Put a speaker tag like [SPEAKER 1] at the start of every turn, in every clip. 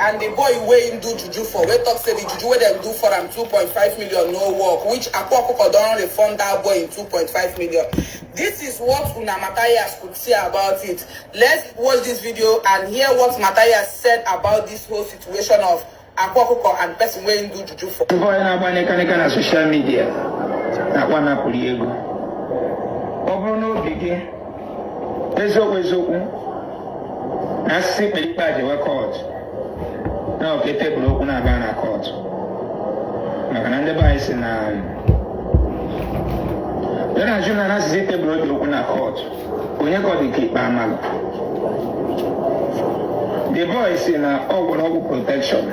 [SPEAKER 1] and the boy wey him do juju for, wey talk say the juju wey dem do for am 2.5 million no work, which Akwa Okuko don refund that boy in 2.5 million. This is what Una Mathias could say about it. Let's watch this video and hear what Mathias said about this whole situation of Akwa Okuko and person wey him do juju for.
[SPEAKER 2] Boy na gbaneka na social media na kwa na puli ego. Obo no bigi. Ezo na si pe paje wa court. Na okete bloku na ba na court. Na kanande ba isi na Then juna na si te bloku na court. Onye ko di ki ba malo. The boy is in a protection.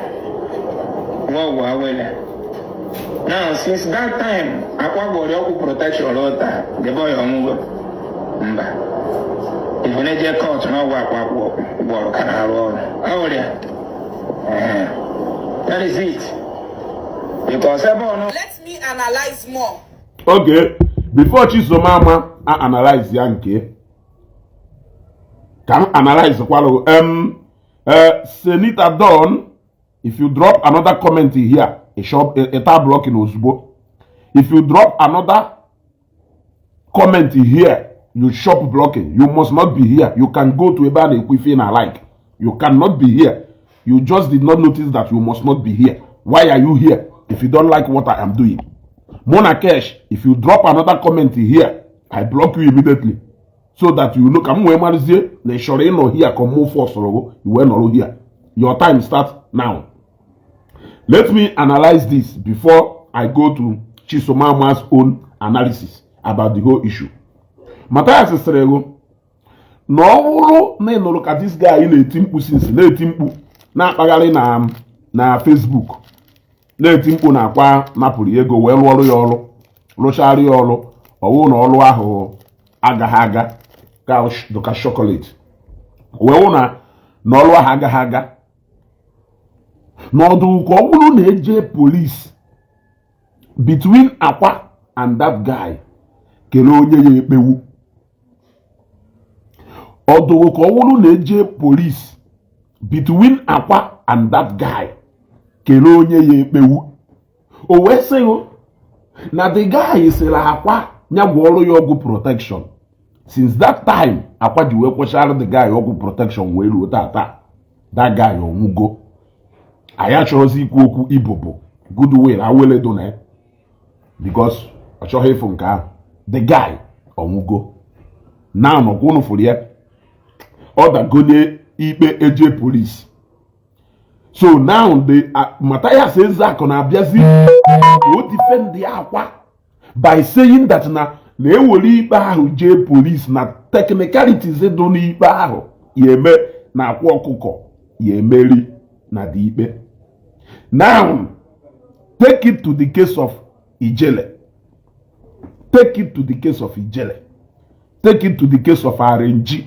[SPEAKER 2] Now, since that time, Akwa got protection the boy if you need your court, no work can that is it. Because
[SPEAKER 1] let me analyze more.
[SPEAKER 3] Okay, before Chisomama analyze Yankee, can analyze the Senator Don, if you drop another comment here, a tab blocking Osbo. If you drop another comment here, you shop blocking. You must not be here. You can go to a band equipment alike. You cannot be here. You just did not notice that you must not be here. Why are you here if you don't like what I am doing? Mona Cash, if you drop another comment here, I block you immediately. So that you know, come where Marzie, they sure no here, come move force, you went all here. Your time starts now. Let me analyze this before I go to Chisomama's own analysis about the whole issue. Mathias Ezeaku, no, look at this guy in a timpu since na timpu na pagale na Facebook. Na timpu na kwa napoli ego we lụọrụ ya ọrụ, lụchara ya ọrụ, ọwụ na ọrụ ahụ agaghị aga ka chocolate. We na ọrụ ahụ agaghị aga. N'ọdụ ka ọ bụrụ na eje police between Akwa and that guy kele onye ya ekpewu. Ọdụ ka ọ bụrụ na eje police between Akwa and that guy kele onye ya ekpewu. O wee sị na the guy sịrị Akwa nya gwọọrụ ya ọgwụ protection. Since that time Akwa ji wee kwechara the guy ọgwụ protection wee ruo tata. That guy onwugo. Aya chọrọzi ikwu okwu ibobo goodwill awele do na because ọ chọghị ịfụ nke ahụ. The guy onwugo. Now no kwunu fụrụ ya ọ dagonye ikpe eje police. So now the Mathias Ezeaku na-abịazi o defend the Akwa by saying that na ewere ikpe ahụ je police na technicalities do n'ikpe ahụ ya eme na Akwa Okuko ya emeri na the ikpe. Now, take it to the case of Ijele. Take it to the case of Ijele. Take it to the case of RNG.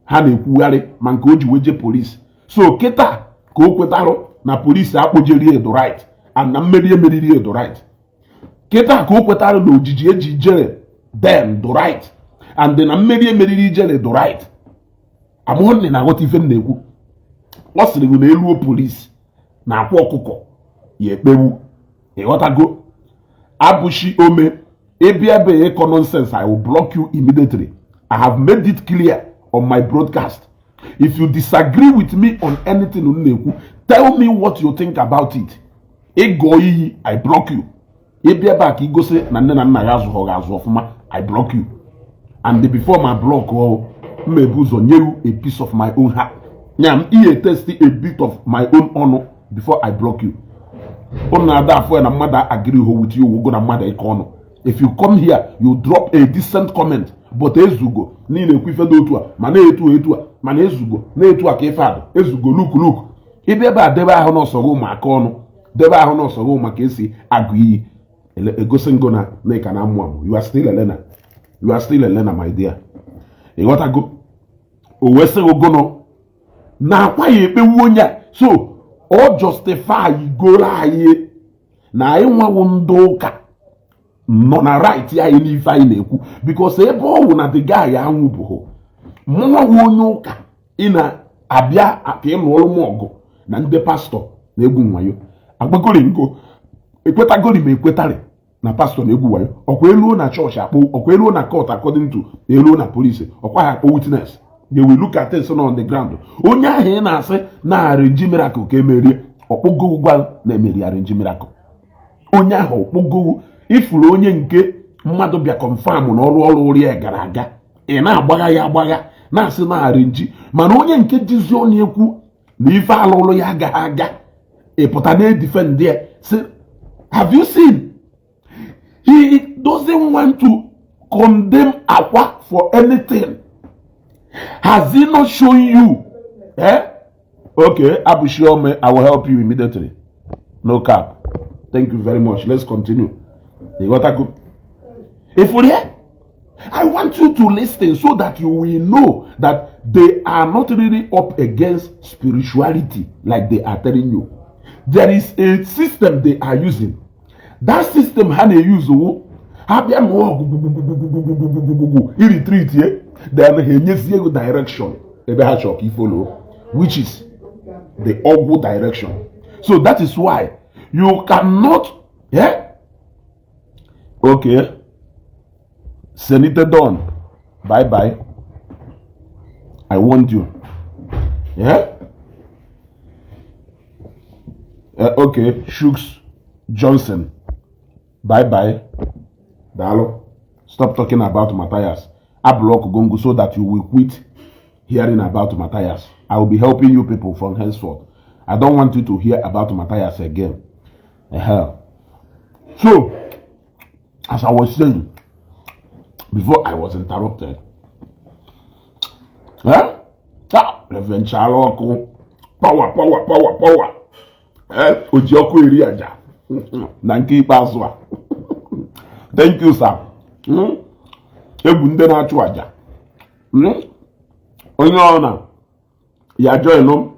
[SPEAKER 3] Ha na-ekwugharị ma nke o ji weje police. So, kịta ka o kwetarụ na police akpojeri the right and na mmeri emeriri the right. Kịta ka o kwetarụ na ojiji eji Ijele then the right and na mmeri emeriri Ijele the right. Amụhụ na aghọta ife m na-ekwu. Ọ sịrị na eluo police na Akwa Okuko ya ekpewu. Ịghọtago abụshi ome ebiabe eko nonsense. I will block you immediately. I have made it clear on my broadcast. If you disagree with me on anything, tell me what you think about it. Ego iyi, I block you. Ebiabe aki go say na nne na nna ya azụ ọfụma, I block you. And before my block, mmebuzo nyeru a piece of my own heart. Nyam iye test a bit of my own honor before I block you. Agree with you, we're gonna mother econo. If you come here, you drop a decent comment, but ezugo, nine kwifedotua, mane etua, mane ezugo, ne etua kefado, ezugo look. Ibeba deba hono sogo makono, deba hono sogo makesi agree. Egosengona make an amwam. You are still a learner. You are still a learner, my dear. You got to go. Owese ogono. Na kwa yepe wonya. So or justify go lie na enwa wondoka no na right ya any fine eku because ebo na the guy anwu bo mo wonyoka ina abia akem wolu mogo na ndị pastọ na-egwu wayo agbagori ngo ekwetagori ma ekwetari na pastọ na-egwu wayo ọkwa eluo na chọọchị akpọ ọkwa eluo na court according to eluo na police ọkwa ha akpọ witness they will look at things on the ground onye ahụ ị na-asị na arrange miracle ka emerie ọkpọgo gwa na-emeri arrange miracle onye ahụ ọkpọgo ifuru onye nke mmadụ bịa confirm na ọrụ ụri ya gara aga ị na-agbagha ya agbagha na-asị na arrange mana onye nke jizi onye ekwu na ife alụlụ ya agaghị aga ịpụta na defend ya sị have you seen he doesn't want to condemn Akwa for anything. Has he not shown you? Okay, Abushiome, I will help you immediately. No cap. Thank you very much. Let's continue. You got to go. If we're here, I want you to listen so that you will know that they are not really up against spirituality like they are telling you. There is a system they are using. That system how they use he retreat here. Then he needs a direction. Follow, which is the upward direction. So that is why you cannot, okay. Senator Don, bye bye. I warned you. Okay, Shooks Johnson, bye bye. Dalo, stop talking about Mathias. I block Gongo so that you will quit hearing about Mathias. I will be helping you people from henceforth. I don't want you to hear about Mathias again. So, as I was saying, before I was interrupted, Reverend Charlotte, power. Ojioku Iriaja, Nanki Paswa. Thank you, sir. Ebunde na achụ aja. Onye ọna ya join them,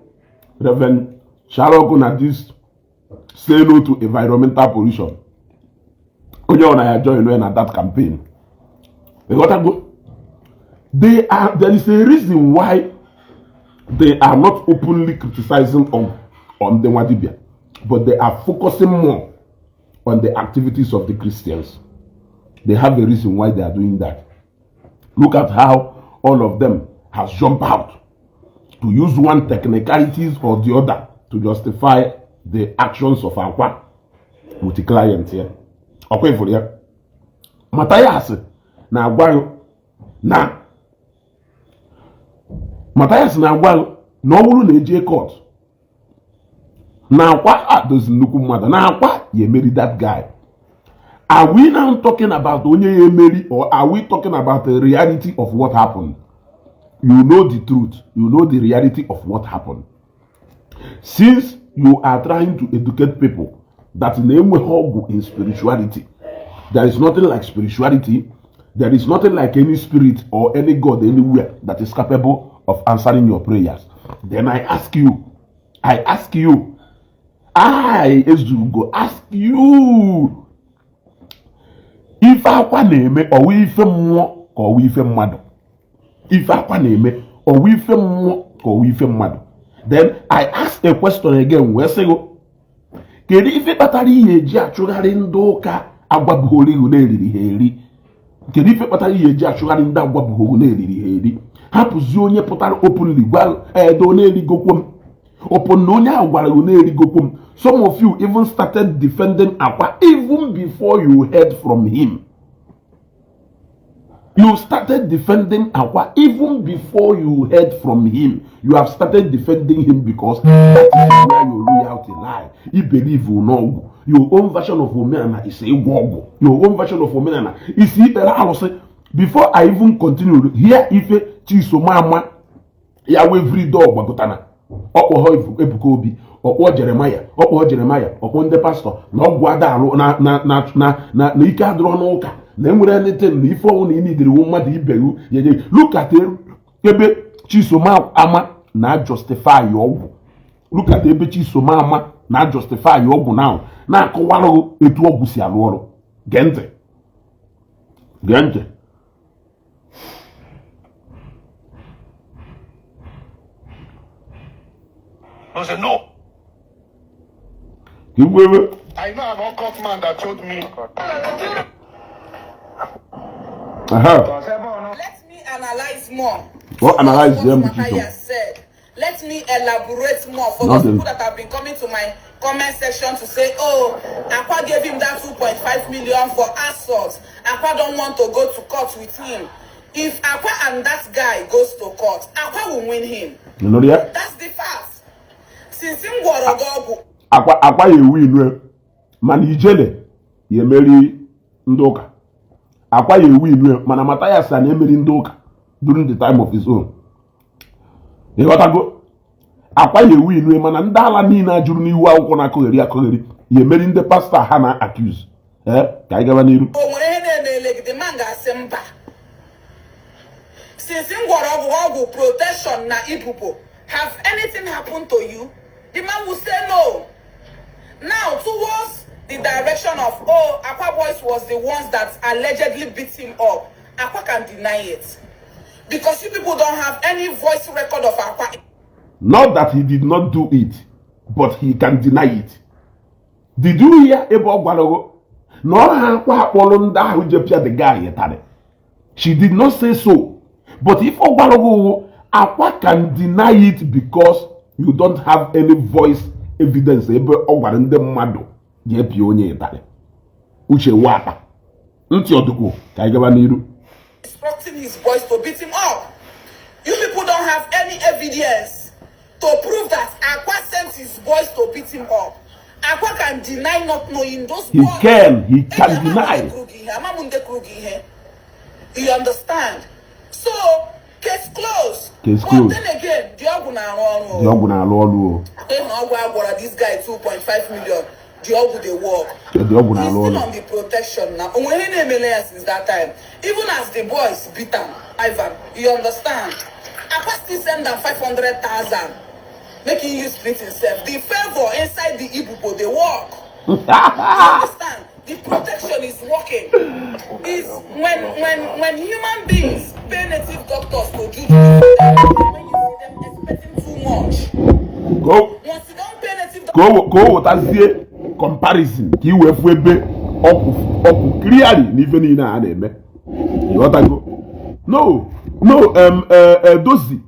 [SPEAKER 3] Reverend Charlotte na this say no to environmental pollution. Onye ọna ya join them na that campaign. They got to go. There is a reason why they are not openly criticizing on the Wadibia, but they are focusing more on the activities of the Christians. They have a reason why they are doing that. Look at how all of them has jumped out to use one technicalities or the other to justify the actions of Akwa with the client here. Okay, for you. Mathias na agwa na Mathias na agwa na ọwụrụ na-eje court na Akwa does nnukwu mmadụ na Akwa ya emeri that guy. Are we now talking about onye ya emeri or are we talking about the reality of what happened? You know the truth. You know the reality of what happened. Since you are trying to educate people that in spirituality, there is nothing like spirituality. There is nothing like any spirit or any God anywhere that is capable of answering your prayers. Then I ask you, I Ezeaku ask you, if Akwa na-eme or ife mmụọ ka ọ ife mmadụ. If Akwa na-eme or ife mmụọ ka ọ ife mmadụ. Then I ask a question again, wee sị go, kedu ife kpatara ihe eji achụgharị ndị ụka agwabụghori ihu na-eriri ha eri? Kedu ife kpatara ihe eji achụgharị ndị agwabụghori na-eriri ha eri? Hapụzi onye pụtara openly gwa edo na-erigokwo m. Open na onye ahụ gwara gị na-erigokwo m. Some of you even started defending Akwa even before you heard from him. You started defending Akwa even before you heard from him. You have started defending him because that is where your loyalty lie. You believe you know. Your own version of Omenana is a Igbo. Your own version of Omenana is Ibera. Before I even continue, here Ife Chisomama Yahweh every dog Bagotana. Ọkpọ Ebuka Obi, ọkpọ Jeremiah, ọkpọ ndị pastor, na ọgwụ ada alụ na ike adịrọ n'ụka, na enwere anything na ife ọnwụ na inidiri mmadụ iberu yeje. Look at ebe Chisomama na justify ọgwụ. Look at ebe Chisomama na justify ọgwụ now. Na akọwara etu ọgwụ si alụ ọrụ. Gee ntị.
[SPEAKER 4] I said, no, I know an occult man that told me.
[SPEAKER 1] Let me analyze more.
[SPEAKER 3] What analyze them?
[SPEAKER 1] Mathias said. Let me elaborate more for those people that have been coming to my comment section to say, oh, Akwa gave him that 2.5 million for assault. Akwa don't want to go to court with him. If Akwa and that guy goes to court, Akwa will win him.
[SPEAKER 3] You know that?
[SPEAKER 1] That's the fact. Since him go
[SPEAKER 3] Akwa you win, man ijele ye meri ndoka. Akwa you win, man Mathias and ye meri ndoka during the time of his own. You got to go. Akwa ye win, man ndala nina juru ni wa uko na kogheri ye meri nde pastor hana accuse. Ka igaba niru.
[SPEAKER 1] The man ga semba. Since him go protection na ibubo, have anything happened to you? The man will say no. Now, towards the direction of, oh, Akwa Boys was the ones that allegedly beat him up, Akwa can deny it. Because you people don't have any voice record of Akwa.
[SPEAKER 3] Not that he did not do it, but he can deny it. Did you hear about Gwalogo? No, Akwa Polonda who just the guy. She did not say so. But if Gwalogo, Akwa can deny it because you don't have any voice evidence ebe ogwarinde mmadu je pi onye itali uche wapa nti odugo ka igaba niru
[SPEAKER 1] instructing his boys to beat him up. You people don't have any evidence to prove that Akwa sent his boys to beat him up. Akwa can deny not knowing those boys.
[SPEAKER 3] He can deny.
[SPEAKER 1] You understand? So case closed.
[SPEAKER 3] Case closed.
[SPEAKER 1] But then again, Diogu
[SPEAKER 3] na lolu.
[SPEAKER 1] This guy 2.5 million. Diogu they work.
[SPEAKER 3] He's
[SPEAKER 1] still on the protection now. When he name since that time, even as the boys beat him, Ivan, you understand? Akwa still send them 500,000, making you split himself. The favor inside the Igbo they work. You understand? The protection is working. Is when human beings pay native doctors to do when you see them expecting too much.
[SPEAKER 3] Go.
[SPEAKER 1] Once you don't pay native doctors.
[SPEAKER 3] Go what comparison. Ki we fwebe oku clearly ni veni na eme. You want to go? No, Dozie.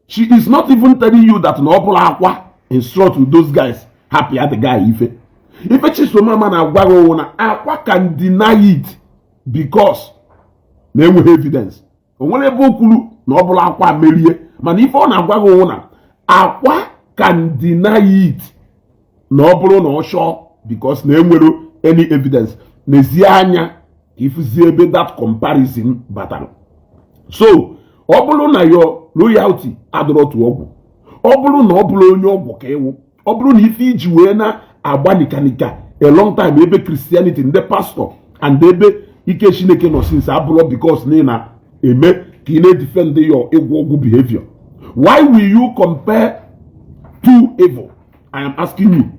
[SPEAKER 3] She is not even telling you that no Akwa instruct with those guys. Happy at the guy Ife. If it's just mama na Akwa can deny it because they have evidence. Onwere bokulu na obula Akwa merie. Man if on Akwa can deny it. Na obulu no sure because na enwero any evidence. Nezi anya if ziebe that comparison battle. So obulu na your loyalty adoro to ogwu. Obulu na obulu onye ogwu ka ewu. Obulu na ife iji we na Abanikanika a long time ebe Christianity in the pastor and ebe ike Chineke no since abroad because nina eme kine defend your evil behavior. Why will you compare two evil? I am asking you.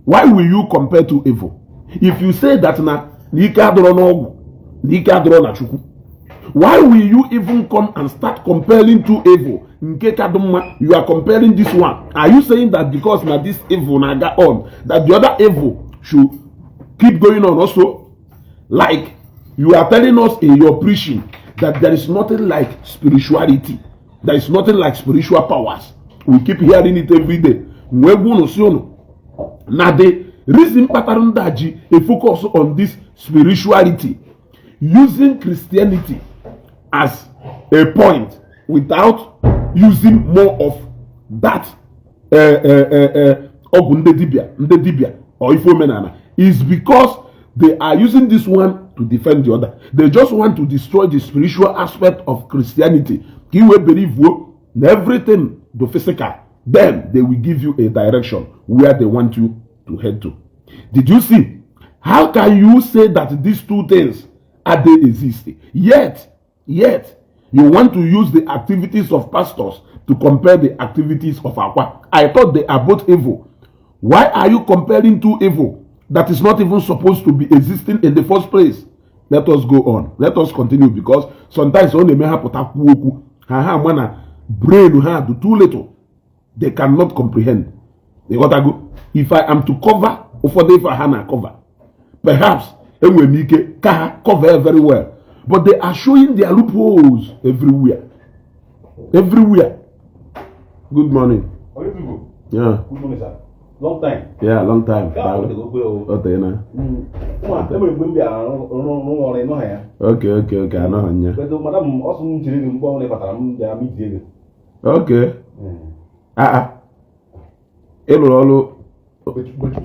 [SPEAKER 3] Why will you compare two evil? If you say that na nika adoro na ogu, nika adoro na chukwu, why will you even come and start comparing two evil? You are comparing this one. Are you saying that because now this evil now got on, that the other evil should keep going on also? Like you are telling us in your preaching that there is nothing like spirituality. There is nothing like spiritual powers. We keep hearing it every day. Now the reason pattern that a focus on this spirituality, using Christianity as a point without using more of that or ifo is because they are using this one to defend the other. They just want to destroy the spiritual aspect of Christianity. He will believe everything the physical. Then they will give you a direction where they want you to head to. Did you see? How can you say that these two things are they existing? Yet you want to use the activities of pastors to compare the activities of Akwa. I thought they are both evil. Why are you comparing two evil that is not even supposed to be existing in the first place? Let us go on. Let us continue because sometimes only may have brain do too little. They cannot comprehend. They got to go. If I am to cover ụfọdụ ife ha na cover. Perhaps enwere cover very well, but they are showing their loopholes everywhere. Everywhere. Good morning. Yeah.
[SPEAKER 5] Good morning, sir. Long time.
[SPEAKER 3] Yeah, long time. Okay. I know.
[SPEAKER 5] Madam, also
[SPEAKER 3] okay.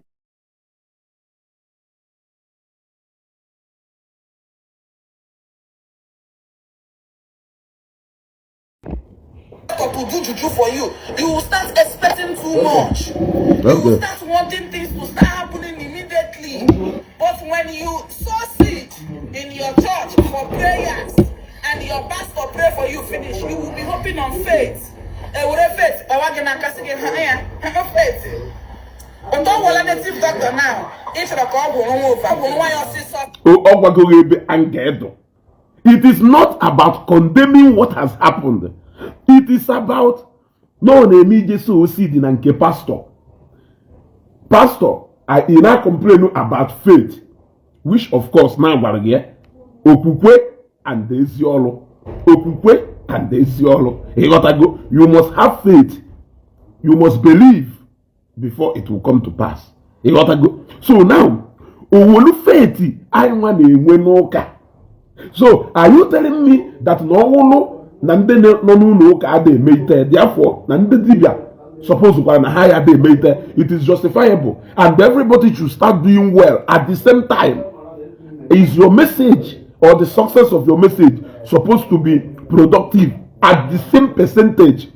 [SPEAKER 1] To do juju for you, you will start expecting too much. You will start wanting things to start happening immediately. But when you succeed in your church for prayers and your pastor pray for you finish, you will be hoping on faith. Faith. But don't want a native doctor now. If the call
[SPEAKER 3] it is not about condemning what has happened. It is about no immediate suicide in nke pastor. Pastor, I not complain about faith, which of course now we're here. Okukwe and Deziolo. Okukwe and Deziolo. You gotta go. You must have faith. You must believe before it will come to pass. You gotta go. So now, Owolu faith, I want to. So are you telling me that no therefore suppose it is justifiable and everybody should start doing well at the same time? Is your message or the success of your message supposed to be productive at the same percentage?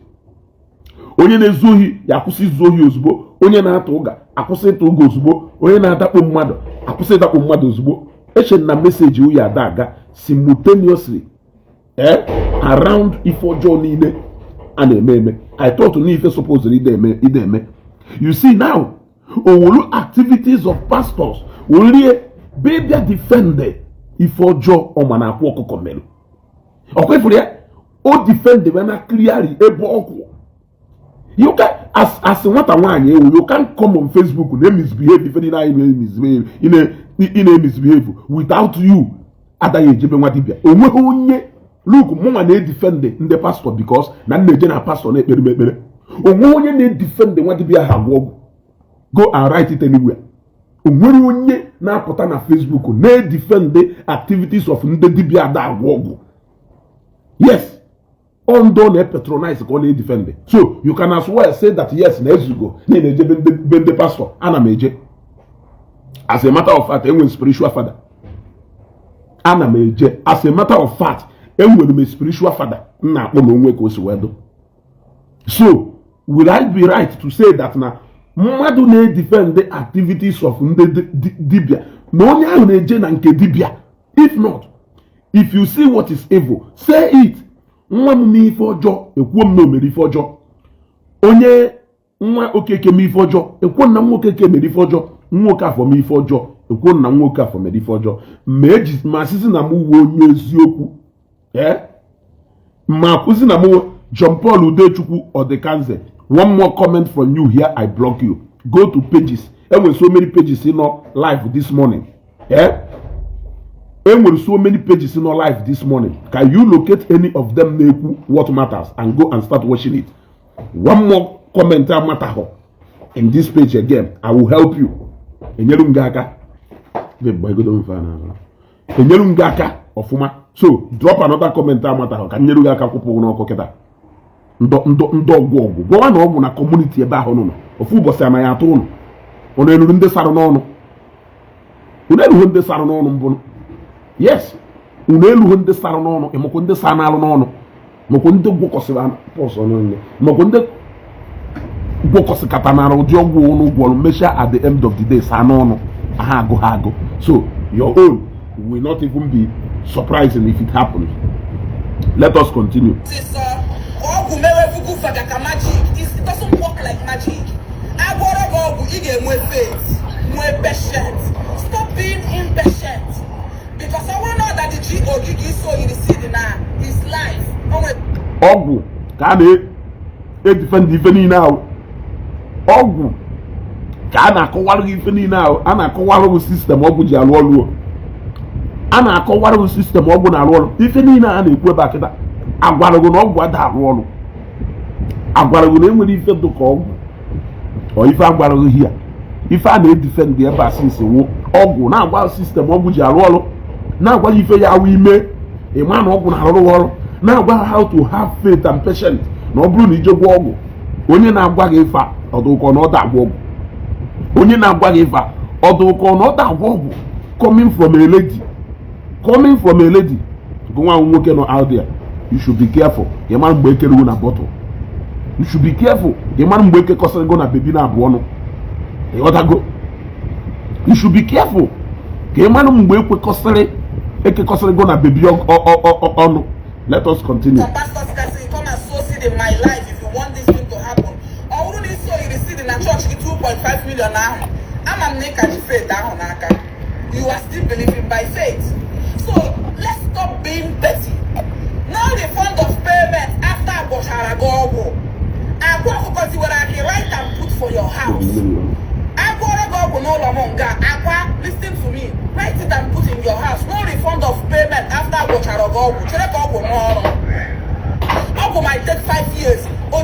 [SPEAKER 3] Onye na-ezuhi yakwụsị izuhi ozugbo, onye na-ata ụga akwụsị ịta ụga ozugbo, onye na-adakpo mmadụ akwụsị ịdakpo mmadụ ozugbo. Echen na message uya daga simultaneously around ifo niile and ememe. I thought to if supposedly ideme. You see now, all activities of pastors will be their defender ifo jo o mana Akwa Okuko melu. Okay for ya, o defend the man clearly ebo. You can as what a one you can't come on Facebook and misbehave if any misbehave in a misbehave without you. Look, Mama they defend the pastor because nan the pastor ne defend the what be a go and write it anywhere. Na put on Facebook ne defend the activities of the yes. On don't patronize or defend it. So you can as well say that yes, next you go. The pastor Anna as a matter of fact, I'm a spiritual father. Anna as a matter of fact, I'm a spiritual father. So will I be right to say that now Madu defend the activities of Dibia? No, if not, if you see what is evil, say it. Nwa mi fojo ekwom no meri fojo onye nwa okeke mi fojo ekwom na nwa okeke meri fojo nwoke afọ mi fojo ekwom na nwoke afọ meri fojo meji masisi na mu wo onye eziokwu ma kuzi na mu John Paul Udechukwu or the cancer. One more comment from you here, I block you. Go to pages. There were so many pages in our live this morning. There were so many pages in our life this morning. Can you locate any of them what matters and go and start watching it? One more commenter matter in this page again. I will help you. So drop another commenter matter. Can you look at ndogwo gwa na ogwu na community ebe ahụ nọ ofu ụbọchị ama ya atụ ụnụ onu elu ndị sara n'ọnụ unu elu ndị sara n'ọnụ mbụ yes unu elu ndị sara n'ọnụ emoko ndị sara n'alụ n'ọnụ moko ndị gwokọsịra pọsọ n'onye moko ndị gwokọsịkata na ụdị ọgwụ ụnụ gwọrọ measure at the end of the day sara n'ọnụ ha agụ so your own will not even be surprising if it happens. Let us continue.
[SPEAKER 1] It doesn't work like magic. I want to go more faith, more patience. Stop being impatient. Because I want to know that the God you saw in the city now is life.
[SPEAKER 3] Ogu, can it defend now? Ogu, ka a na-akọwara gị ife niile ahụ a na-akọwara gị sistem ọgwụ ji alụ ọrụ a na-akọwara gị sistem ọgwụ na-alụ ọrụ ife niile a na-ekwu ebe a kịta agwara gị na ọgwụ ada arụ ọrụ agwara gị na enwere ife dị ka ọgwụ ọ ife agwara gị hia ife a na-edifendị ebe a sinsi wụ ọgwụ na-agwa sistem ọgwụ ji arụ ọrụ na-agwa ife ya awụ ime ịma na ọgwụ na-arụ ọrụ na-agwa how to have faith and patience na ọ bụrụ na ije gwọ ọgwụ onye na-agwa gị ife ọdụkọ na ọ da agwọ ọgwụ onye na-agwa gị ife ọdụkọ na ọ da agwọ ọgwụ coming from a lady bụ nwa nwoke nọ out there you should be careful ịmara mgbe ekerewo na bottle you should be careful ịmara mgbe ekekọsịrị go na bebi na abụọ ọnụ ịghọtago you should be careful ka ịmara mgbe ekekọsịrị go na bebi ọnụ. Let us continue.
[SPEAKER 1] Some pastors can say, come and sow seed in my life if you want this thing to happen. Or wouldn't you sow you receive in a church 2.5 million now? I'm a make and faith down. You are still believing by faith. So let's stop being petty. Now the fund of payment after Bosharagogo. Akwa Okuko Tiwaraki, write and put for your house. Akwa Okuko no longer. Akwa, listen to me. Write it and put in your house. No refund of payment after Bosharagogo. Ogo might take 5 years. No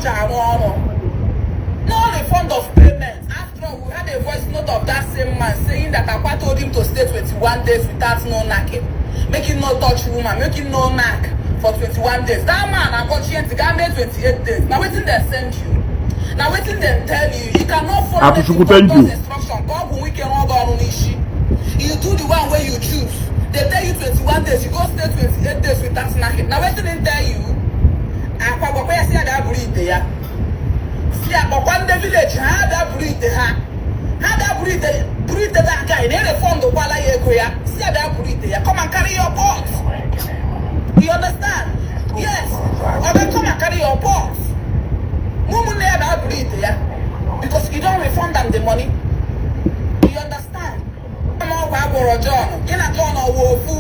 [SPEAKER 1] refund of payment. After all, we had a voice note of that same man saying that Akwa told him to stay 21 days without no knacking. Making no touch woman, making no knack for 21 days. That man, I got you to made 28 days. Now waiting they send you. Now waiting they tell you. You cannot follow the instruction. God will weaken all on Nishi. You do the one way you choose. They tell you 21 days, you go stay 28 days without snacking. Now waiting they tell you. Akwa Okuko see that breed there. See Akwa the village, how that breed there. How that breed that guy. They reform the wala yekoya. See that breed there. Come and carry your pot. You understand? Yes. Or then come and carry your pot. Mumu never that breed there. Because you don't refund them the money. You understand? John. Gina John or Wofu.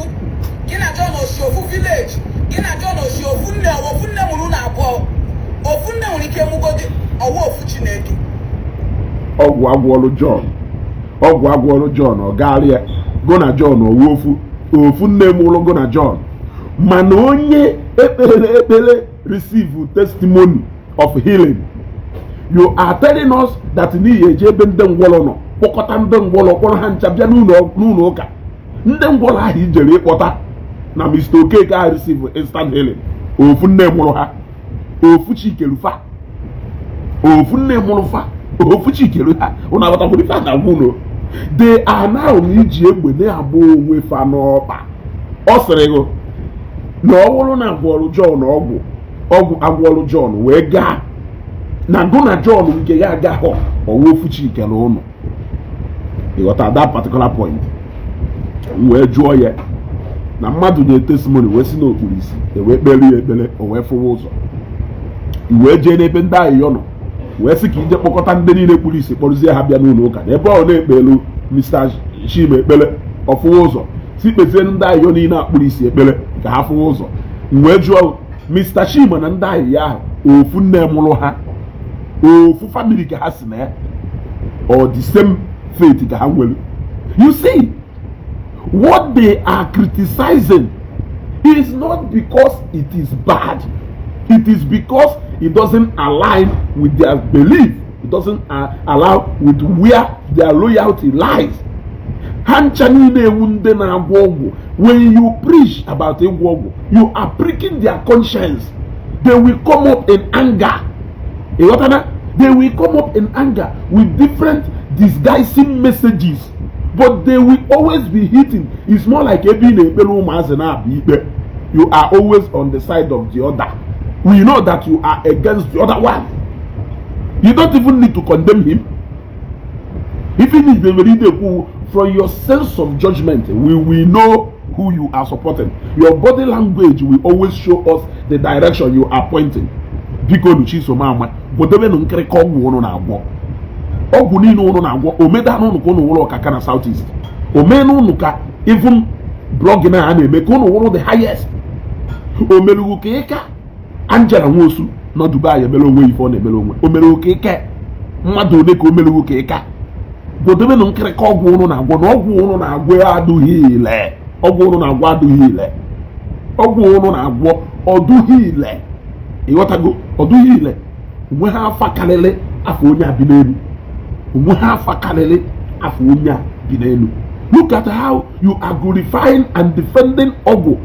[SPEAKER 1] Gina John or Shofu village. Gina John or Shofu ne Wofu ne Muluna Bo. Wofu ne Unikemugodi or Wofu Chineki.
[SPEAKER 3] Ogwagwolo John or Galia Gona John or Wofu nne mụrụ Gona John mana onye ekpere receive testimony of healing. You are telling us that n'ihe eje ebe ndị ngwọrọ nọ kpọkọta ndị ngwọrọ kpọrọ ha ncha bịa n'ụlọ ụka ndị ngwọrọ ahụ ijere ịkpọta na Mr. Okeke ahụ receive instant healing. Ofu nne mụrụ ha ofu chikerufa ofu nne mụrụ fa ofu chikeru ha ụna agbatakwuru ife na gwuno. They are now n'iji egbe na-agba onwe fa n'ọkpa. Ọ sịrị gị na ọ bụrụ na agwọrụ John ọgwụ agwọrụ John wee gaa na Gona John nke ya agaghị ọwa ofu chikere ụnụ. You got at that particular point wee jụọ ya na mmadụ nye testimony wee si n'okpuru isi wee kpere ya ekpere o wee fụwa ụzọ wee jee n'ebe ndị ahịyọ nọ wee sị ka ije kpọkọta ndị niile kpuru isi kpọrụzie ha bịa n'ụlọ ụka ebe ọ na-ekpelu Mr. Chima ekpere ọfụwa ụzọ si kpezie ndị ahịyọ niile akpụrụ isi ekpere ka ha fụwa ụzọ. Wee jụọ Mr. Chima na ndị ahịyọ ahụ ofu nne mụrụ ha ofu family ka ha si na ya or the same faith ka ha nwere. You see, what they are criticizing is not because it is bad. It is because it doesn't align with their belief. It doesn't allow with where their loyalty lies. When you preach about Igbo, you are pricking their conscience. They will come up in anger. They will come up in anger with different disguising messages, but they will always be hitting. It's more like you are always on the side of the other. We know that you are against the other one. You don't even need to condemn him. Even if they read from your sense of judgment, we know who you are supporting. Your body language will always show us the direction you are pointing. Because you choose mama, but they don't care how you want to go. Ogu ni no na agwo o meda no ko no wo kaka na southeast o me no nuka even blogging na eme ko no wo the highest o melugo keka Angela Nwosu no Dubai e melo onwe ifo na emelo onwe o melo keka mmadu ole ko melugo keka godebe na nkịrịka ọgwụ ụnụ na-agwọ na ọgwụ ụnụ na-agwọ adụghị ile ọgwụ ụnụ na-agwọ adụghị ile ọgwụ ụnụ na-agwọ ọdụghị ile ịghọtago ọdụghị ile onwe ha afa karịrị afọ onye a bi n'elu onwe ha afa karịrị afọ onye a bi n'elu. Look at how you are glorifying and defending ọgwụ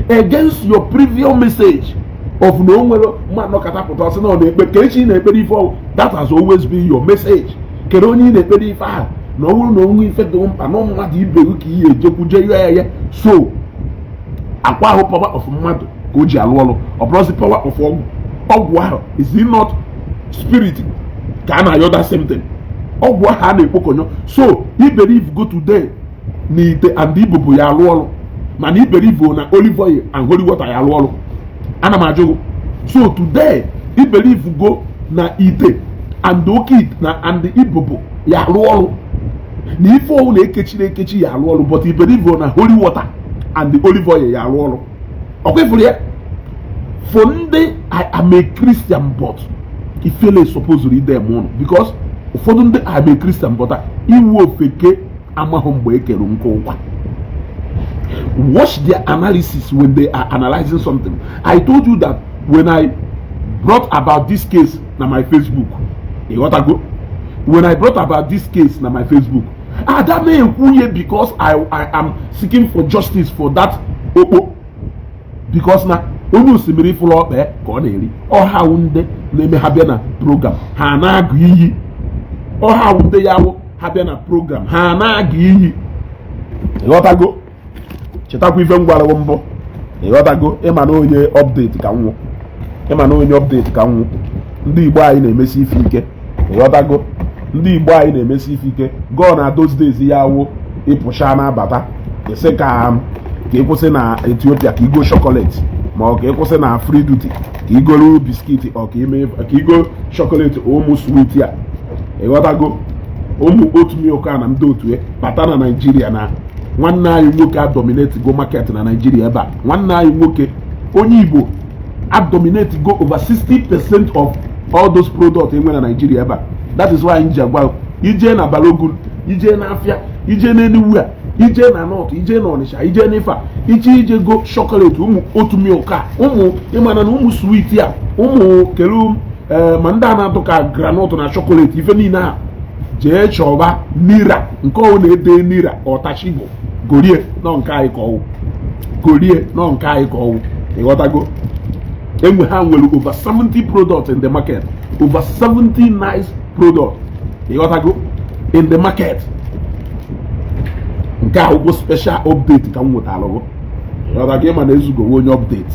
[SPEAKER 3] against your previous message of na o nwere mmadụ katapụta ọsị na ọ na-ekpe ka echi na-ekpere ife ọgwụ. That has always been your message. Kere onye ị na-ekpere ife ahụ na ọ bụrụ na onwe ife dị mkpa na mmadụ iberu ka ihe ejekwuje ya so akwa ahụ power of mmadụ ka o ji alụ ọrụ ọ bụrụzi power of ọgwụ ahụ is it not spirit ka a na-ayọ that same thing. Ọgwụ ahụ a na-ekpokọnyọ so iberive go today na ite and ibubo ya alụ ọrụ mana iberive na olive oil and holy water ya alụ ọrụ. Ana m ajụ so today iberive go na ite and oke ite na and ibubo ya alụ ọrụ na ife ọwụ na-ekechiri ekechi ya alụ ọrụ but iberive na holy water and the olive oil ya alụ ọrụ. Ọkwa ifuru ya for ndị I am a Christian but ifele suppose read them on because ụfọdụ ndị I am a Christian but iwu ofeke amahụ mgbe ekere nke ụwa. Watch their analysis when they are analyzing something. I told you that when I brought about this case na my Facebook, when I brought about this case na my Facebook, that may ekwu because I am seeking for justice for that okpo because na onye osimiri fụrụ ọkpa ka ọ na-eri ọha wunde na-eme ha bịa na program ha na-agụ iyi ọha wunde ya wụ ha bịa na program ha na-agụ iyi. Ịghọtago chetakwa ife ngwarawo mbụ ịghọtago ịma na onye update ka nwụ ịma na onye update ka nwụ. Ndị Igbo anyị na-emesi ife ike ịghọtago ndị Igbo anyị na-emesi ife ike go na those days ya wụ ịpụcha na-abata ese ka ịkwụsị na Ethiopia ka igo chocolate ma ọ ka ịkwụsị na free duty ka igoro biskiti ọ ka igo chocolate ụmụ sweet ya ịghọtago ụmụ otu milk a na ndị otu bata na Nigeria na nwanne anyị nwoke a dominate go market na Nigeria ebe a nwanne anyị nwoke onye Igbo a dominate go over 60% of all those products enwe na Nigeria ebe a. That is why anyị ji agwa ije na Balogun ije na Afia ije na Enugu a ije na North ije na Onitsha ije na Ifa ije go chocolate ụmụ otu milk a ụmụ ịmana na ụmụ sweet ya ụmụ kelu ma ndị a na-atụ ka granite na chocolate ife niile a jee chọba nira nke ọwụ na-ede nira ọtachigbo gorie nọ nke anyị ka ọwụ gorie nọ nke anyị ka ọwụ. Ịghọtago enwe ha nwere over 70 products in the market over 70 nice products ịghọtago in the market. Nke ahụ bụ special update ka m nwetara gụ ịghọtago ịma na ezugowe onye update.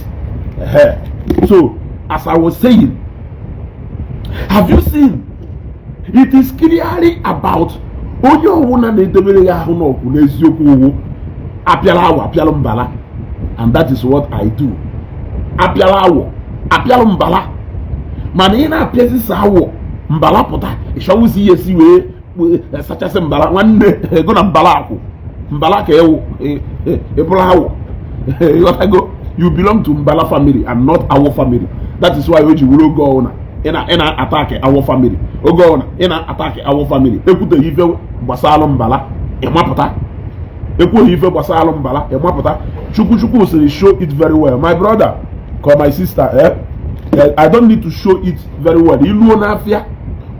[SPEAKER 3] So as I was saying, have you seen it is clearly about onye ọwụna na-edebere ya ahụ n'ọkụ n'eziokwu owu apịala awọ apịala mbala and that is what I do. Apịala awọ apịala mbala mana ị na-apịazisa awọ mbala pụta ịchọwụzi ihe si wee sachasị mbala nwanne ego na mbala akwụ mbala ka ewu ịbụrụ awọ. You belong to Mbala family and not our family. That is why oji wuru oge ọwụna ina attack our family oge ọwụna ina attack our family. Ekwuteghị ife gbasara mbala ịmapụta ekwughị ife gbasara mbala ịmapụta. Chukwu siri show it very well my brother or my sister. I don't need to show it very well. Iluo n'afịa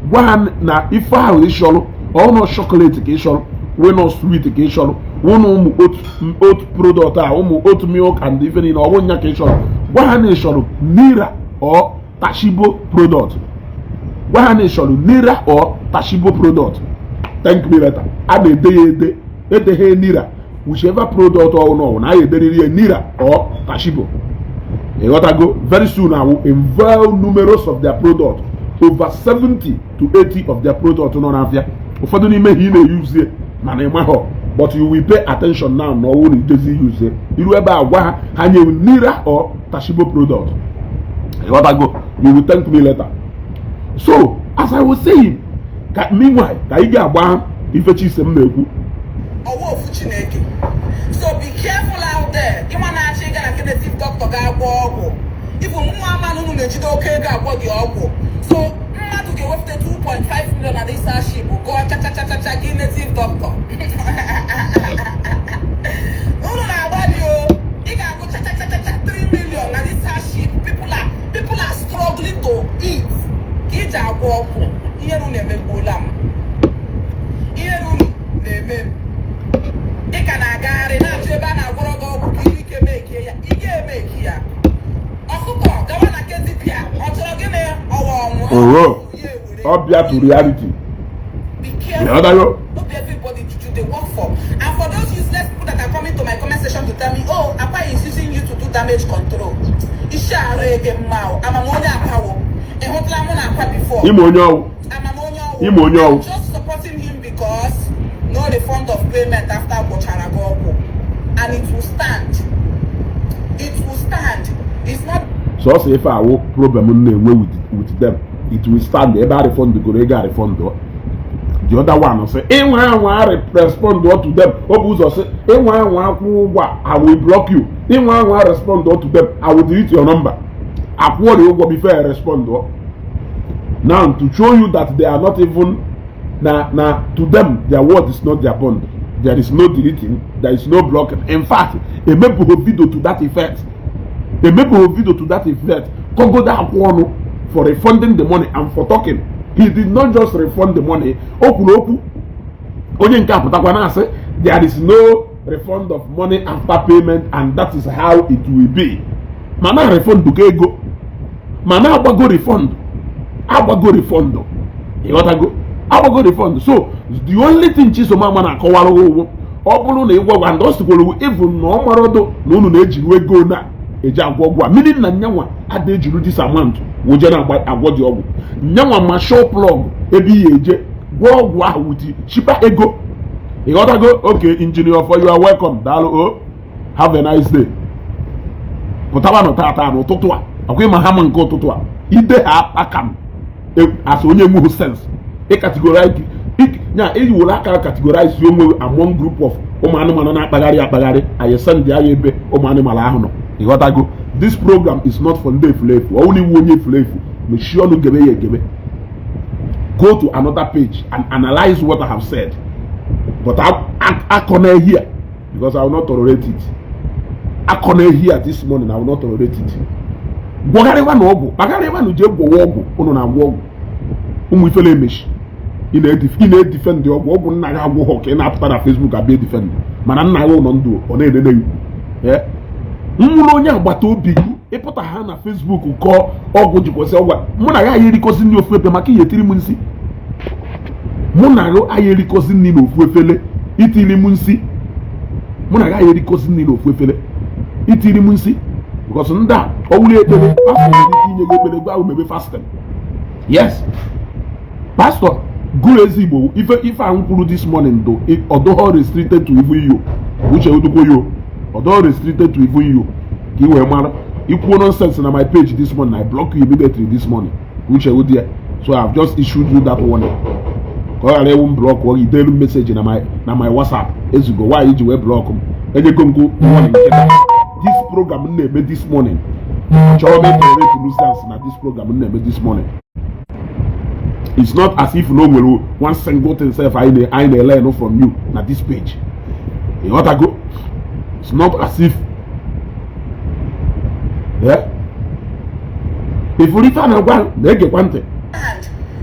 [SPEAKER 3] gwa ha na ife ahụ ịchọrọ ọnụ chocolate ka ịchọrọ we no sweet ka ịchọrọ ụnụ ụmụ oat product a ụmụ oat milk and ife niile ọwụ nya ka ịchọrọ gwa ha na ịchọrọ nira or tashibo product. Gwa ha na ịchọrọ nira or tashibo product. Thank me later. A na-ede ya edeghe nira whichever product ọwụ na ya ederiri ya nira or tashibo. You got to go very soon. I will unveil numerous of their products. Over 70 to 80 of their products on Avia. Ufadu ni me he may use it, man but you will pay attention now. No one doesn't use it. You will buy hanye nira or tashibo product. You got to go. You will thank me later. So as I was saying, meanwhile, kaiga abwa ifechi semmeku.
[SPEAKER 1] Owo fuchineke. So be careful out there. You want to check and get the doctor ga agwo ogwo. If you want man who na jide oke ga agwo di ogwo. So mmadụ with the 2.5 million at this ship, we'll go cha give native doctor. No, about you. You can go cha 3 million at this ship. People are struggling to eat. Kids are walking. Here on the Bolam. Here on the you can agare na cheba na gorogo you can make here. You can make here. Okuko, the one that gets it here.
[SPEAKER 3] Obvious to reality.
[SPEAKER 1] Be careful. Not everybody to they work for. And for those useless people that are coming to my comment section to tell me, oh, Akwa is using you to do damage control. I'm just supporting him because no refund of payment after Bochanagogo. And it will stand. It will stand. It's not.
[SPEAKER 3] So if I have problem with them, it will stand. They refund the Gorega refund. The other one will say, I respond to them. Obuzo say, I will block you. I respond to them. I will delete your number. Before I respond. Now to show you that they are not even to them their word is not their bond. There is no deleting. There is no blocking. In fact, a member of video to that effect. Kogoda Akwa for refunding the money and for talking. He did not just refund the money. There is no refund of money after payment, and that is how it will be. Mana refund to go. Mana abago refund. Abago refund. You got to go. Abago refund. So the only thing Chisoma mana kowalo obulu na igwa wandos to go even no marodo no no eji we go na eji agwogwa meaning na nyanwa ade juru this amount wo je na agwodi ogwu nyanwa ma show plug ebi eje gwogwa wuti shipa ego. You got to go. Okay, engineer, for you are welcome. Dalo, have a nice day. Potaba no tata no totwa. Okay, Mahaman go totwa. Ide ha akam. As onye mu sense. Categorize. You will categorize you among group of Omanu na bagari. I send the ayebe Omanu malahono. You got to go. This program is not for the flavor. Only one flavor. Make sure no gebe. Go to another page and analyze what I have said. But I connect here because I will not tolerate it. I connect here this morning. I will not tolerate it. Bogareva no go. Bogareva no je go wogo. Ono na wogo. Umu ifele mesh. Ine defend the wogo na ga go hoke na after na Facebook abi defend. Mana na wo no ndo. Ona ene yu. Eh. Mmulo onye agbata obi ịpụta ha na Facebook ko ọgwụ jikwose ọgwa. Mụ na ya yiri kosi ni ofu epe maka yetiri mu nsi. Munago ayeri kosi ni no fuefele itili munsi munaga ayeri kosi ni no fuefele itili munsi because nda owuli ekele pastor ni kinye gebele gba umebe fasting. Yes, pastor guru ezigbo if I kwuru this morning though although restricted to even you which I would go you although restricted to even you ki we mara ikwu nonsense na my page this morning. I block you immediately this morning which I would there. So I have just issued you that warning. Because I won't block or you tell message na my WhatsApp. As you go, why did you block them? And you can go morning. This program name this morning. This program name this morning. It's not as if no will one single thing self I learn from you na this page. You want to go? It's not as if if you return a one, they get one thing.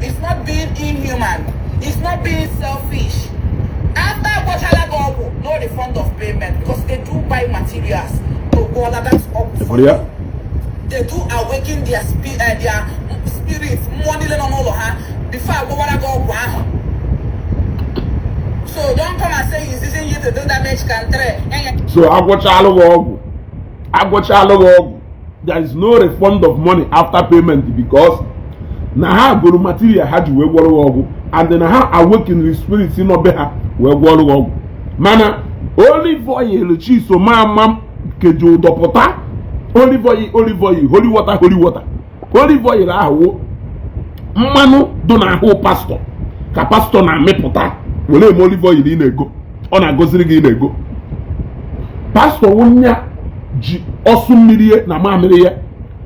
[SPEAKER 1] It's not being inhuman. It's not being selfish. After Bochalagogo, no refund of payment because they do buy materials. So that's up for you. They do awaken their spirits money before I go so don't come and say he's using you to do damage control.
[SPEAKER 3] So there is no refund of money after payment because na ha goro material ha ji we gworo ogu and then ha awaken the spirit in obeha we gworo ogu mana olive oil chi so mam kejo dopota olive oil holy water olive oil ahụ mmanu do na ahụ pastor ka pastor na mepụta wele mo olive oil ị na-ego ọ na-agoziri gị ị na-ego pastor wonya ji osu mmiri na mamiri ya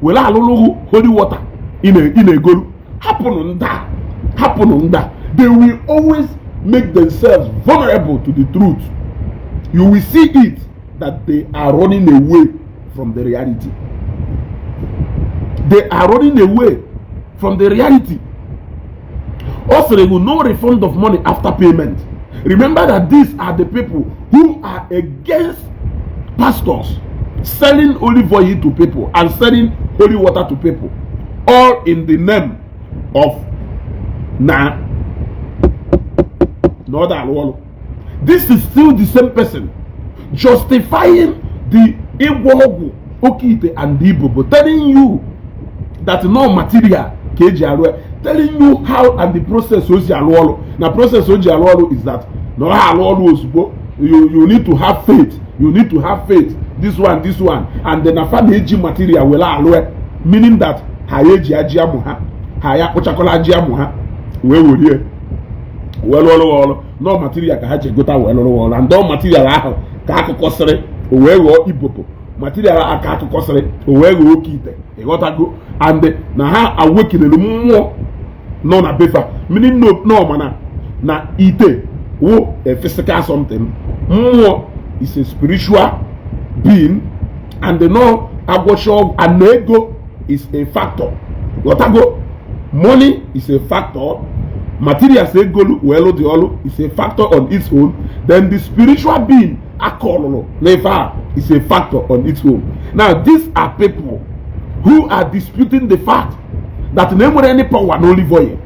[SPEAKER 3] wele alụlụgụ holy water ị na-egolu hapụnụ nda happen that they will always make themselves vulnerable to the truth. You will see it that they are running away from the reality. They are running away from the reality. Also, there will no refund of money after payment. Remember that these are the people who are against pastors selling olive oil to people and selling holy water to people, all in the name of This is still the same person justifying the Igbo, Okite, and the Igbo, but telling you that no material, telling you how and the process now process is that you need to have faith. You need to have faith. This one, and then a family material will allow, meaning that hayeji ajiamuha, haya ochakola ajiamuha, we will hear. Well, no material can have got well, and no material ka kosere, we go ibopo. Material aka kosere, we go okite. E got go, and na ha awaken more. No na befa, meaning no mana na ite wo a physical something more is a spiritual being, and the no agosho and ego is a factor. What go money is a factor, materials ego well the olo is a factor on its own, then the spiritual being akolo never is a factor on its own. Now these are people who are disputing the fact that never any power no olive oil,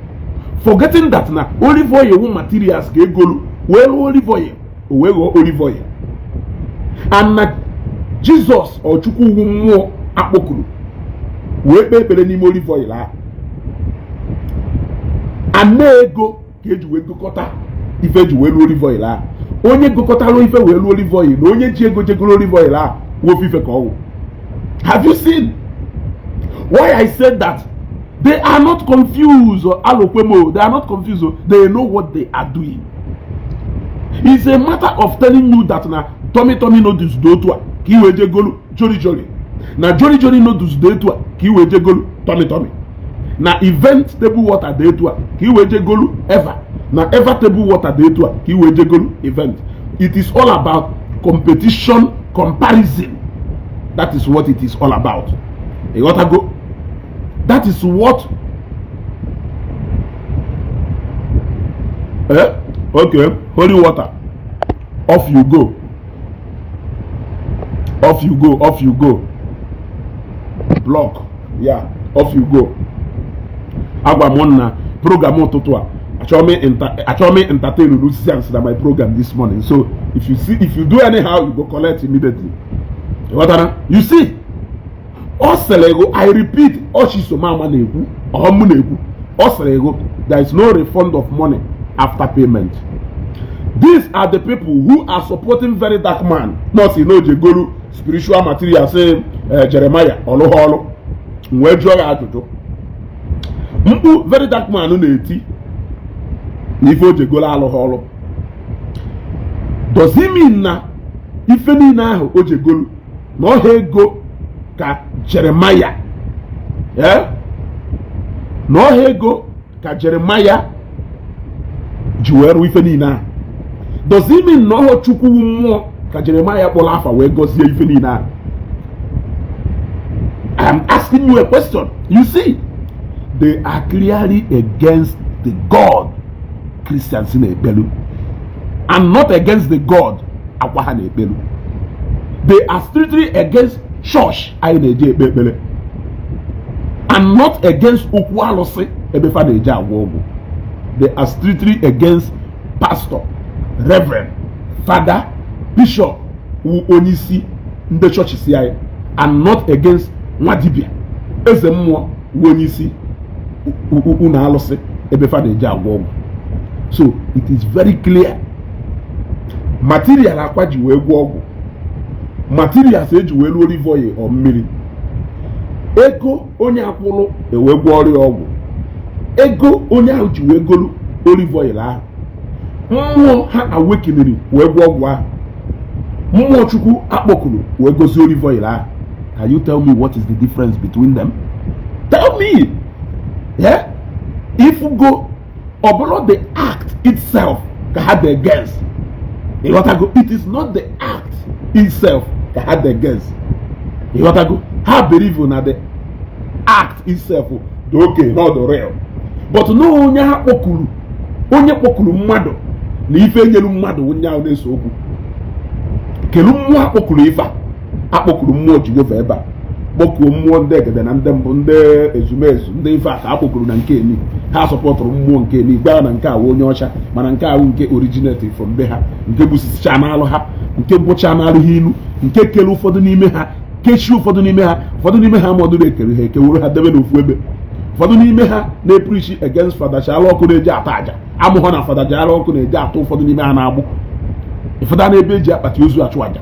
[SPEAKER 3] forgetting that na olive oil who materials ke golu well olive oil olive oil, and na Jesus or chukwu mo akpokuru we pepele ni olive oil a anego ke ju we gokota ife ju we olive oil a onye gokota lo ife we olive oil na onye ji ego jegolo olive oil a wo fife ko wo. Have you seen why I said that? They are not confused, or alokwemo. They are not confused. They know what they are doing. It's a matter of telling you that na Tommy noodles do to ki weje golu jolly. Na jolly noodles do to ki weje golu Tommy. Na event table water do to ki weje golu ever. Na ever table water do to ki weje golu event. It is all about competition, comparison. That is what it is all about. You gotta go. That is what. Okay, holy water. Off you go. Off you go. Off you go. Block. Yeah. Off you go. Agwamona program totua. Actually entertain Lucians that my program this morning. So if you do anyhow, you go collect immediately. You see. Oselego, I repeat, Oshisomama nebu, Omunebu, Oselego, there is no refund of money after payment. These are the people who are supporting very dark man. Not you know Jegolu, spiritual material, say Jeremiah, Oloholo, Mwejoga Ajojo. Mpu very dark man no neti. Nifo Jegola Aloholo. Does he mean na if any na Ojegolu no he go ka Jeremiah, no hego ka Jeremiah juweru ife niile. Does it mean no ho chukwu mmụọ ka Jeremiah kpọrọ afa wee gozie ife niile? I am asking you a question. You see, they are clearly against the God Christians in Ebelu, and not against the God Akwa Ebelu. They are strictly against church and not against Okwalose. They are strictly against pastor, reverend, father, bishop who onisi in the church and not against Mwadibia. Ezemwa onisi unalose ebefadeja. So it is very clear. Material akwaji wegwogu. Materials eji welu olive oil or mmiri. Ego onye akwụlụ ewegwu ọrịa ọgwụ. Ego onye ahụ ji wegolu olive oil ahụ. Mmụọ ha awakeniri wegwu ọgwụ ahụ. Mmụọ Chukwu akpọkuru wegozi olive oil ahụ. Can you tell me what is the difference between them? Tell me. Yeah? If you go Obolo the act itself can have the against. It is not the act itself that had the against. How believe you that the act itself okay, not the real. But no onya pokulu mmado na ife nyelu mmado onya na-eso okwu. Kelu mmụọ akpọkuru ife akpọkuru mmụọ Jehova ebe a. Kpọkuo mmụọ ndị egede na ndị mbụ ndị ezumezu ndị ife aka akpọkuru na nke eni. Ha sọpọtụrụ mmụọ nke eni gwa na nke awu onye ọcha mana nke awu nke originate from be ha nke busisicha n'alụ ha nke bụcha n'alụ ha inu nke kele ụfọdụ n'ime ha kechi ụfọdụ n'ime ha mọdụrụ ekere ha ekewuru ha debe n'ofu ebe. Ụfọdụ n'ime ha na-eprichi against Fada Chalọkụ na-eji ata aja amụhọ na Fada Chalọkụ na-eji atụ ụfọdụ n'ime ha na-agbụ. Ụfọdụ na-ebe eji akpati ozu achụ aja,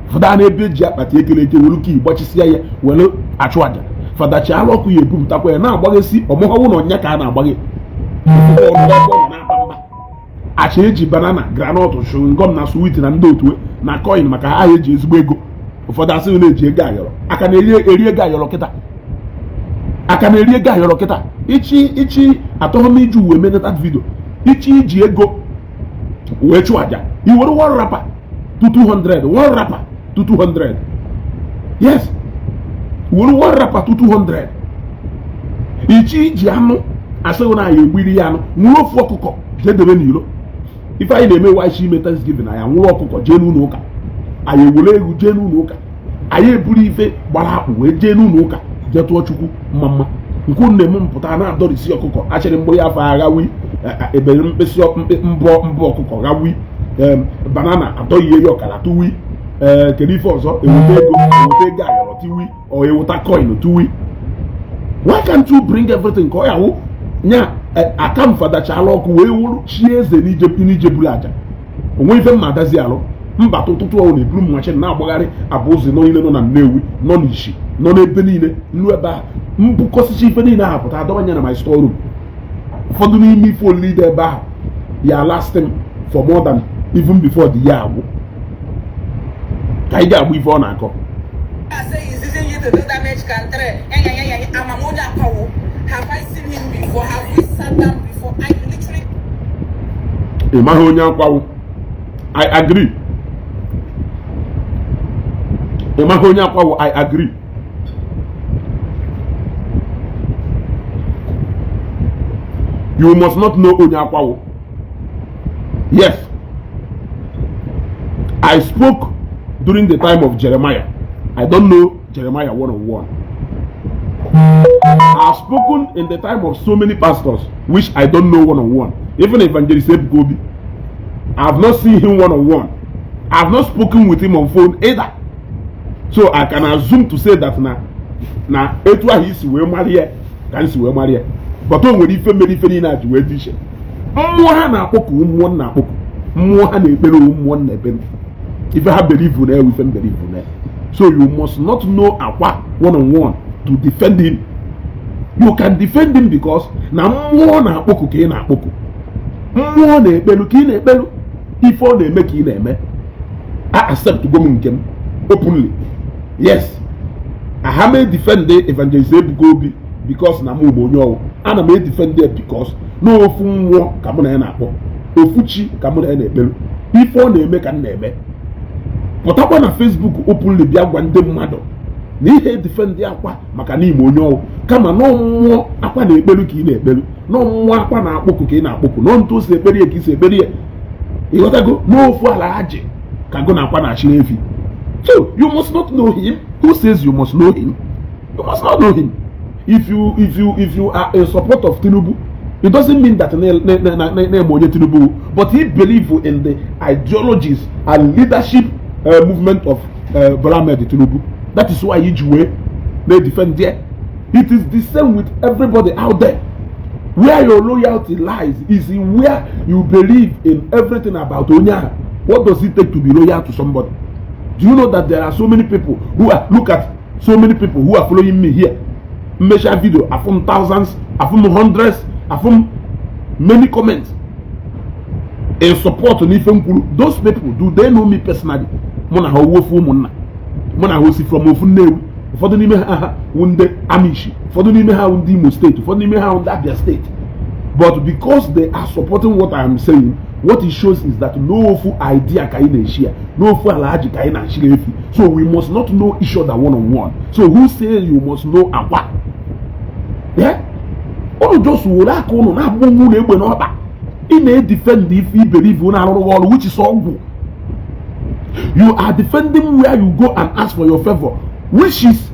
[SPEAKER 3] ụfọdụ na-ebe eji akpati ekele eke were ka ịgbachisịa ya were achụ aja. Fada Chalọkụ ya ebupụtakwa ya na-agbaghesi ọmụhọwụ na ọnya ka a na-agbaghe acha eji banana granọtụ shụngọm na swit na ndị otu na coin maka ha eji ezigbo ego. Ụfọdụ asịrị na-eji ego ayọrọ aka na-eri ego ayọrọ kịta ichi atọghị m iji uwe menata vidio ichi iji ego wee chụọ aja iwere one rapper to 200 yes were one rapper to 200 ichi iji anụ asịghị na ya egbiri ya anụ nwụrụ ofu ọkụkọ jee debe n'iro ife anyị na-eme wachi ime Thanksgiving na ya nwụrụ ọkụkọ jee n'ụlọ ụka anyị ewere egwu jee n'ụlọ ụka anyị eburu ife gbara akpụ wee jee n'ụlọ ụka jee tụọ Chukwu mma nke nne m mpụta na-adọrisi ọkụkọ achịrị mgbụrụ ya afọ aghawi ebere mkpịsị mbọ ọkụkọ ghawi banana adọghị eri ọkara tụwi kedu ife ọzọ eweta ego ayọrọ tiwi ọ eweta coin tụwi. Why can't you bring everything ka ọ ya wụ nya aka m Fada Chalọkụ wee wụrụ chi eze n'ije buru aja onwe ife mma adazi alụ mbata ụtụtụ ọwụ na-eburu m machin na-agbagharị abụzi nọ niile nọ na Nnewi nọ n'Ishi nọ n'ebe niile nnu ebe a mbukọsịcha ife niile ahụ pụta adọbanye na my store room. Ụfọdụ n'ime ife olili dị ebe ahụ ya lasting for more than even before the year agwụ ka ị ga-agba ife ọ na-akọ. Ị maghị onye akwawo. I agree. Ị maghị onye akwawo. I agree. You must not know onye akwawo. Yes. I spoke during the time of Jeremiah. I don't know Jeremiah 101. I've spoken in the time of so many pastors, which I don't know 101. Even Evangelist Ezeaku, I have not seen him 101. I have not spoken with him on phone either. So I can assume to say that na etwa he si we marry can si we marry. But on nwere ife mere ife ni na ji we diche. Mmụọ ha na-akpọku mmụọ na-akpọku. Mmụọ ha na-ekpere mmụọ na-ekpere. If you have belief in there, we can believe in there. So you must not know Akwa 101 to defend him. You can defend him because na mmụọ na-akpọku ka ị na-akpọku. Mmụọ na-ekpelu ka ị na-ekpelu. Ife ọ na-eme ka ị na-eme. I accept go m nke m openly. Yes. I may defend the Evangelist Ezeaku because na mụ bụ onye ọwụ. Ana m defend it because no ofu mmụọ ka mụ na ya na-akpọ. Ofu chi ka mụ na ya na-ekpelu. Ife ọ na-eme ka m na-eme. Pụtakwa na Facebook openly bịa gwa ndị mmadụ na ihe defend Akwa maka na ime onye ọwụ kama na mmụọ Akwa na-ekpelu ka ị na-ekpelu na mmụọ Akwa na-akpọku ka ị na-akpọku na ntụ si ekpere ya ka isi ekpere ya ịghọtago n'ofu ala ha ji ka gụ na Akwa na-achị efi. So you must not know him. Who says you must know him? You must not know him. If you are a support of Tinubu, it doesn't mean that Tinubu, but he believes in the ideologies and leadership movement of Bola Tinubu. That is why they defend there. It is the same with everybody out there. Where your loyalty lies is in where you believe in everything about Onya. What does it take to be loyal to somebody? Do you know that there are so many people who are, look at so many people who are following me here? Measure video, I found thousands, I found hundreds, I found many comments in support of Nifenkulu. Those people, do they know me personally? Mona Hawofu Mona. Mona Hosi from Ofunewi. For the name Wunde Amishi. For the name Imo State. For the name Abia State. But because they are supporting what I am saying, what it shows is that no full idea can share, no full allergy can share. So we must not know each other one-on-one. So who says you must know Akwa? Yeah? All just will not go on in a defend if you believe in our world, which is all good. You are defending where you go and ask for your favor, which is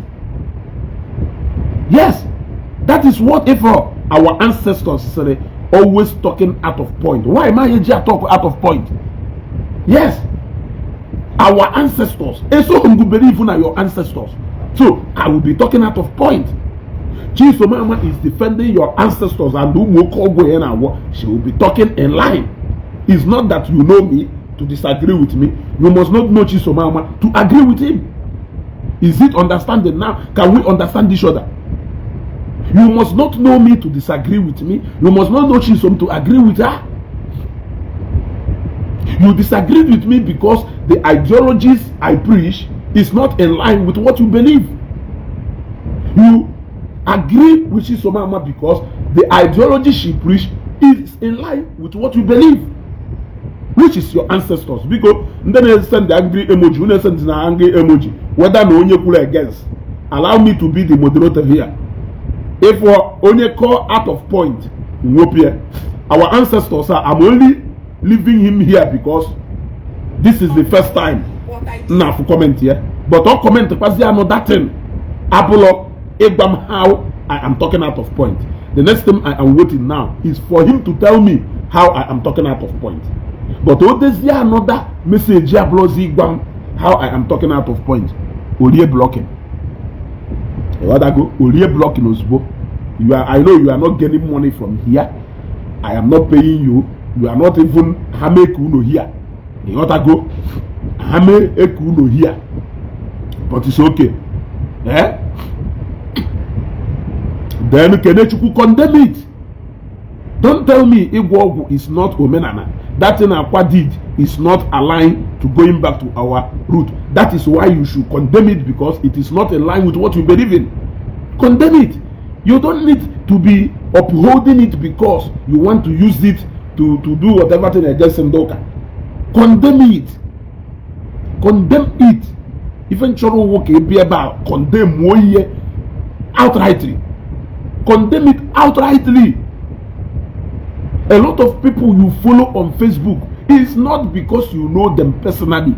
[SPEAKER 3] yes, that is what if our ancestors said, always talking out of point. Why am I here talk out of point? Yes, our ancestors. And so you believe in your ancestors. So I will be talking out of point. Chisomama is defending your ancestors and she will be talking in line. It's not that you know me to disagree with me. You must not know Chisomama to agree with him. Is it understanding now? Can we understand each other? You must not know me to disagree with me. You must not know Chisom to agree with her. You disagree with me because the ideologies I preach is not in line with what you believe. You agree with Chisomama because the ideology she preached is in line with what you believe, which is your ancestors. Because then they send the angry emoji, when they send the angry emoji, whether no one you against. Allow me to be the moderator here. If we only call out of point, our ancestors are, I'm only leaving him here because this is the first time now for comment here. But all comment because they are not that thing. Apollo, Abraham, how I am talking out of point. The next thing I am waiting now is for him to tell me how I am talking out of point. But all this year another message how I am talking out of point. Only blocking. What I go? Only blocking Osbo. You are. I know you are not getting money from here. I am not paying you. You are not even Hame Kuno here. What I go? Hame Kuno here. But it's okay. Eh? Then Kenechuku condemn it. Don't tell me Igbo is not Omenana. That thing Akwa did is not aligned to going back to our root. That is why you should condemn it, because it is not in line with what you believe in. Condemn it. You don't need to be upholding it because you want to use it to do whatever thing against Ndoka. Condemn it. Condemn it. Even Choro Woke be about condemn Moye outrightly. Condemn it outrightly. A lot of people you follow on Facebook, it's not because you know them personally.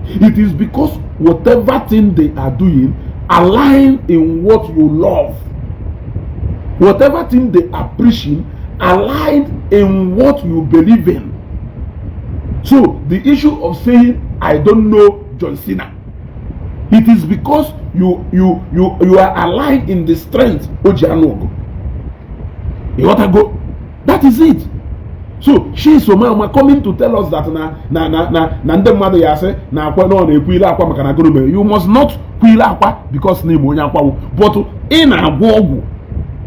[SPEAKER 3] It is because whatever thing they are doing align in what you love. Whatever thing they are preaching align in what you believe in. So the issue of saying I don't know John Cena, it is because you are aligned in the strength of Janogo. You want to go? That is it. So she is coming to tell us that you must not quila Akwa because name Akwa. But in Agwogu,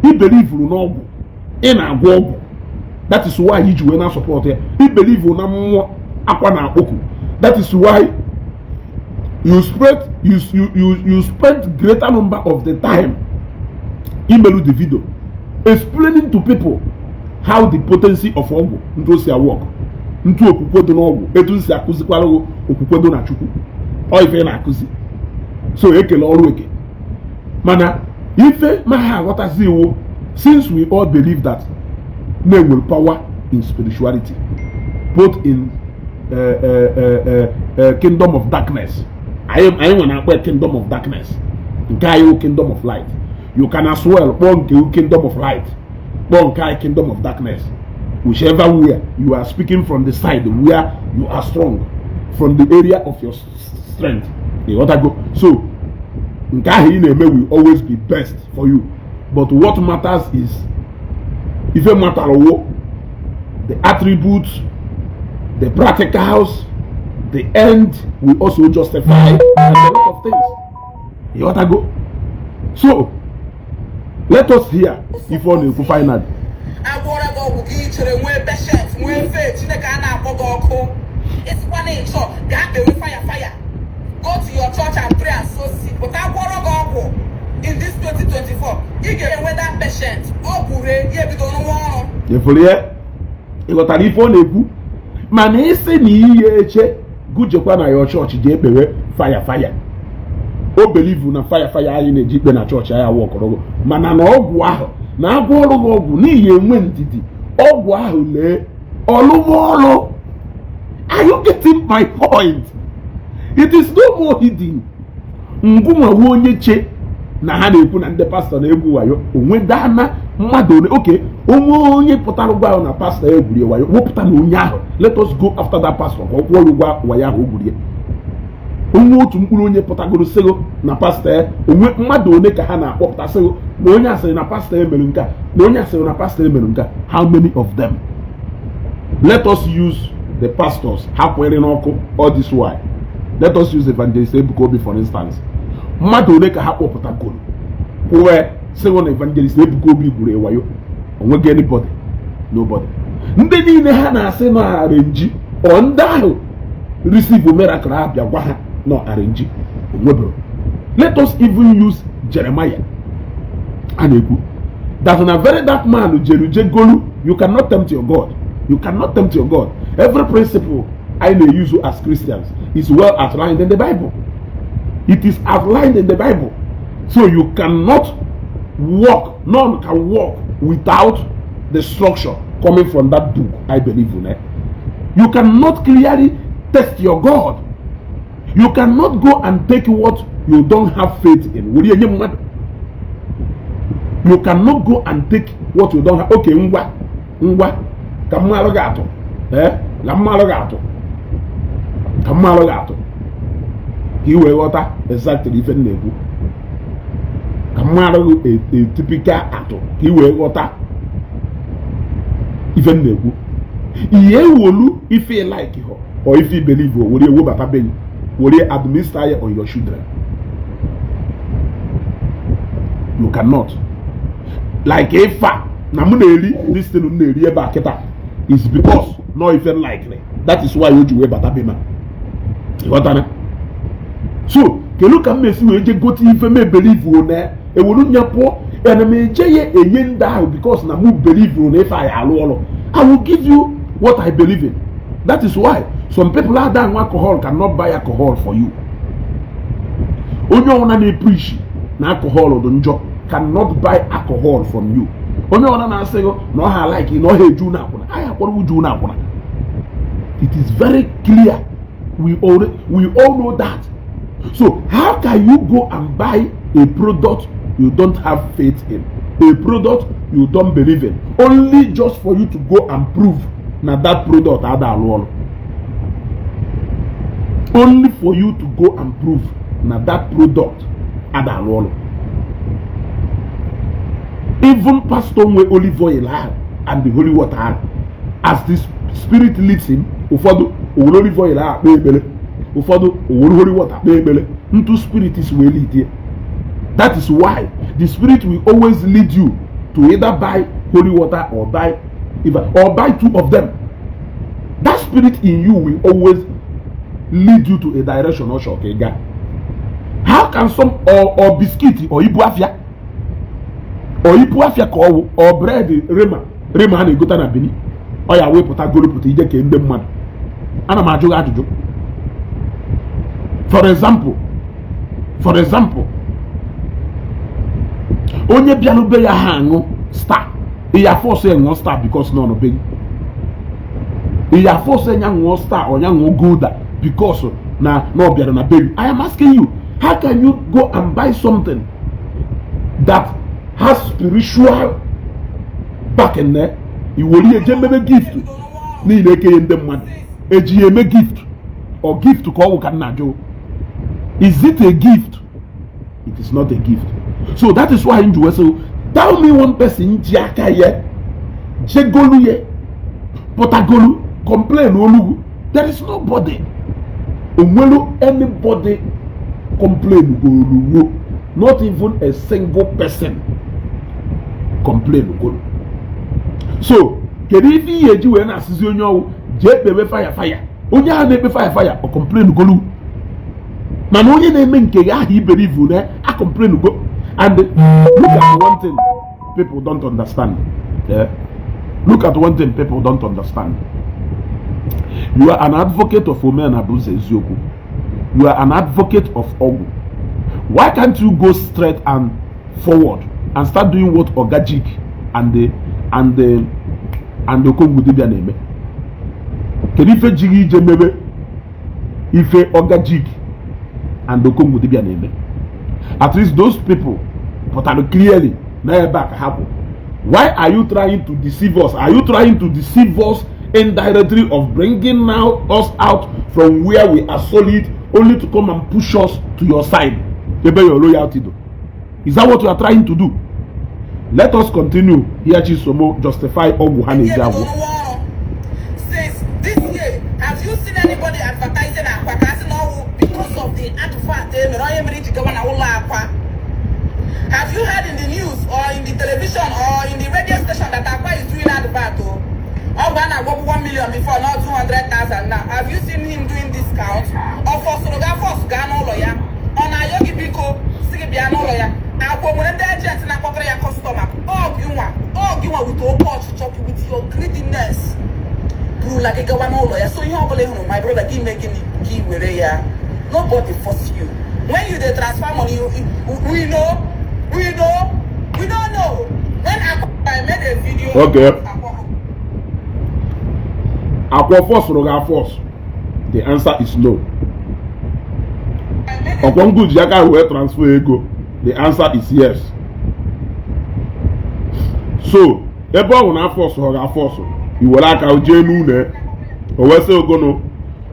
[SPEAKER 3] he believe in Ogu. In Agwogu. That is why he join support here. He believe in Akwa na Oku. That is why you spend greater number of the time in the video explaining to people how the potency of Ogu into their work. Into Okuko do Ogu, etu si akuzi kwalo Okuko do na Chukwu. O ife na akuzi. So ekele ọrụ eke. Mana ife maha watazi wo, since we all believe that men will power in spirituality, both in kingdom of darkness. I want to call kingdom of darkness. Nkayo kingdom of light. You can as well born kingdom of light. Bonkai kingdom of darkness. Whichever way you are speaking from the side where you are strong, from the area of your strength. You want to go. So Nkahi Neme will always be best for you. But what matters is if you matter the attributes, the practicals, the end will also justify a lot of things. You want to go. So let us hear if only to find out.
[SPEAKER 1] It's one inch. Fire. Go to your church and pray and so sick. But I want to go in this 2024. You get with that patient. Oh, we don't want.
[SPEAKER 3] efolie ịghọtara ife ọ na-ekwu mana isi na ihe eche gujekwa na ya chọọchị ji ekpewe faya o believe na faya anyị na-eji ikpe na chọọchị anyị awọkọrọgo mana na ọgwụ ahụ na agwọ ọrụ gị ọgwụ n'ihi enwe ndidi ọgwụ ahụ lee ọlụmọlụ. Are you getting my point? It is no more hidden. Ngwunwa onye che na ha na-ekwu na ndị pastọ na-egwu wayo onwe dana mmadụ one oke onye pụtara ụgwọ ahụ na pastọ egwurie wayo wepụta na onye ahụ let us go after that pastor ka ọ kwụọ ụgwọ wayo ahụ ogwurie. Onwe otu mkpụrụ onye pụtagoro sego na pastọ ya onwe mmadụ one ka ha na-akpọpụta sego na onye asịrị na pastọ emere nka na onye asịrị na pastọ emere nka. How many of them? Let us use the pastors ha kwere n'ọkụ all this while. Let us use evangelist Ebuka for instance. Mmadụ one ka ha kpọpụtagoro kwue sego na evangelist Ebuka gwuru ewayo onweghị anybody, nobody. Ndị niile ha na-asị na arenji ọ ndị ahụ receive miracle abịa gwa ha no arenji onwebro. Let us even use Jeremiah a na-ekwu that na very dark man jeruje golu. You cannot tempt your God. You cannot tempt your God. Every principle I may use as Christians is well outlined in the Bible. It is outlined in the Bible. So you cannot walk, none can walk without the structure coming from that book, I believe in it. You cannot clearly test your God. You cannot go and take what you don't have faith in. You cannot go and take what you don't have. Okay, ngwa, kamalo gato. Lamalo gato. Kamalo gato. Iwe wata exactly even nebu. Kamalo a typical ato. Iwe wata even nebu. Iye wolu if you like it or if you believe you will you bata ben will you administer on your children. You cannot. Like if namuneli this thing uneli eba keta is because not even likely. That is why you do bata bema. You got so kelu ka mmesi we je go to if me believe you na e wolu nyapo and me je ye eyen da because na mu believe you na if I alolo I will give you what I believe in. That is why some people are down alcohol cannot buy alcohol for you. Onye ona na preach na alcohol odonjo cannot buy alcohol from you. Onye ona na say no ha like no ha eju na akuna. I akwaru uju na akuna. It is very clear. We all know that. So how can you go and buy a product you don't have faith in? A product you don't believe in, only just for you to go and prove now that product ada alone. Only for you to go and prove now that product ada alone. Even pastor with olive oil and the holy water, as this spirit leads him, ufodu olive oil ufodu holy water into spirit is will lead here. That is why the spirit will always lead you to either buy holy water or buy two of them. That spirit in you will always lead you to a direction or shock. How can some or biscuit or ibuafia or bread rema and go na bini or ya we put a golu put ije ke ndem mad ana ma ajuga ajuju. For example onye bianube ya hangu star iya force en star because no be iya force en star or yan golda because na no biara na baby. I am asking you, how can you go and buy something that has spiritual back in there? You will hear a gift ni leke yende man ejiyeme gift or gift to call ukanajo. Is it a gift? It is not a gift. So that is why in Jerusalem, tell me one person jaka ye, jegolu ye, potagolu, complain olugu. There is nobody. Umwelu anybody complain olugu. Not even a single person complain olugu. So, kedifi yeji we na asisi onye owu, je bebe fire. Onye ha na-ebe fire or complain olugu. Man onye na-eme nke ya he believe na I complain olugu. And look at one thing people don't understand. Yeah? Look at one thing people don't understand. You are an advocate of Mathias Ezeaku. You are an advocate of Ogu. Why can't you go straight and forward and start doing what Ogajik and the Kongu Dibia name? Can ife jigi jemebe ife Ogajik and the Kongu Dibia name? At least those people, but are clearly now back happen. Why are you trying to deceive us? Are you trying to deceive us indirectly of bringing now us out from where we are solid, only to come and push us to your side? Your loyalty though. Is that what you are trying to do? Let us continue. Here Chisomo justify Oguhane Jago.
[SPEAKER 1] Since this year, have you seen anybody advertising Akwa because of the advert? Have you heard in the news or in the television or in the radio station that Akwa is doing advert? Oh, 1 million before, now 200,000 now. Have you seen him doing discounts? Or for Suruga for Sugano lawyer? On a Yogi Biko, Sigibiano lawyer. Akwa when the agent and Akwa customer. Oh, you want with your watch, with your greediness. Like a governor lawyer. So you have my brother, keep making key with a nobody force you. When you transfer money, we don't know. When I made a video.
[SPEAKER 3] Okay. Akwa force Roga force. The answer is no. Upon good Jaka will transfer ego. The answer is yes. So, ebe when I force Roga force, you will like our genuine. Or we say go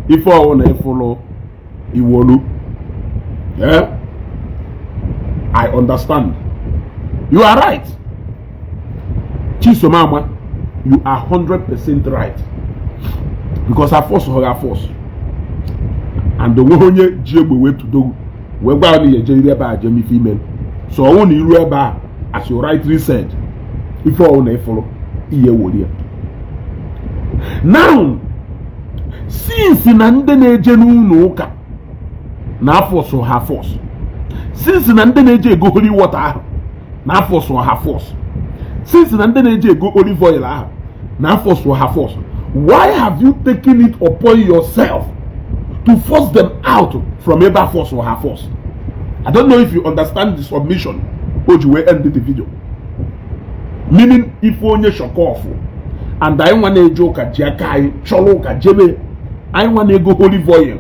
[SPEAKER 3] if I want to follow, you will look. Yeah, I understand. You are right. Chisomama, you are 100% right. Because I force her force. And the one you jib way to do, we're going to be a Jamie female. So I want you as you rightly said, if I want to follow, now, since in Andene Genuka, now force or her force. Since in Andene go holy water, now force or her force. Since in Andene go olive oil, now force or her force. Why have you taken it upon yourself to force them out from either force or her force? I don't know if you understand the submission, but you will end the video. Meaning, if only shock off, and I want to joke at Jakai, Choloka, Jebe, I want to go olive oil,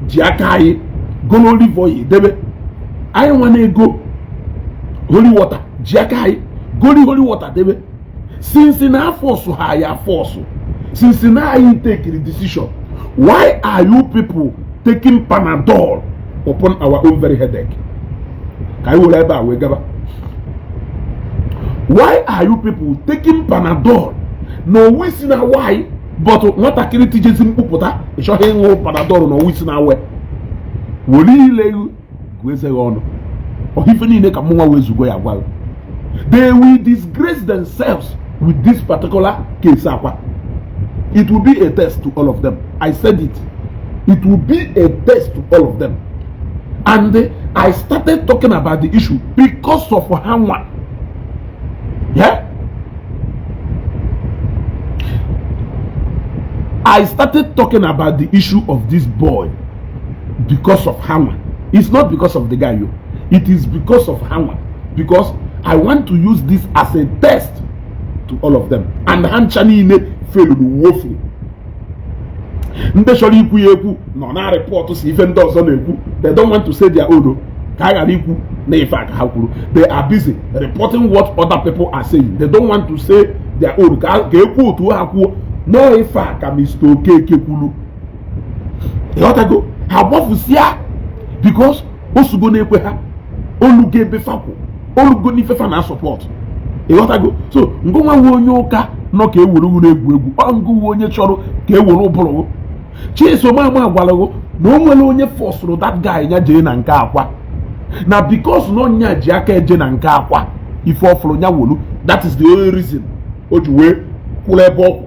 [SPEAKER 3] Jakai, go olive oil, Debe, I want to go holy water, Jakai, go holy water, Debe. Since in our force to higher force, since now you take the decision, why are you people taking Panadol upon our own very headache? Why are you people taking Panadol? No, we see now why, but what a criticism in Pupota, it's showing Panadol, no, we see now where. Will you say on? Or even in a more ways to go as well. They will disgrace themselves with this particular case. It will be a test to all of them. I said it. It will be a test to all of them. And I started talking about the issue because of Hanwa. Yeah? I started talking about the issue of this boy because of Hanwa. It's not because of the guy, yo. It is because of Hanwa. Because I want to use this as a test to all of them. And Hanchani failed woefully. They don't want to say their own. They are busy reporting what other people are saying. They don't want to say their own. No, if I can mistake Kekulu. You ought to go. How about because Osugone Kweha, Oluge Befaku, Olugoni Fefana support. You ought to go. So, Ngoma Wonyoka, no ke wuru egwu, Angu Wonye Choro, ke wuru bolo. Chiso Mama Walago, no one only force that guy nya Jane and Kapwa. Now, because no nya Jake Jane and Kapwa, if all follow Nyawulu, that is the only reason. Ojuwe, Kulebo.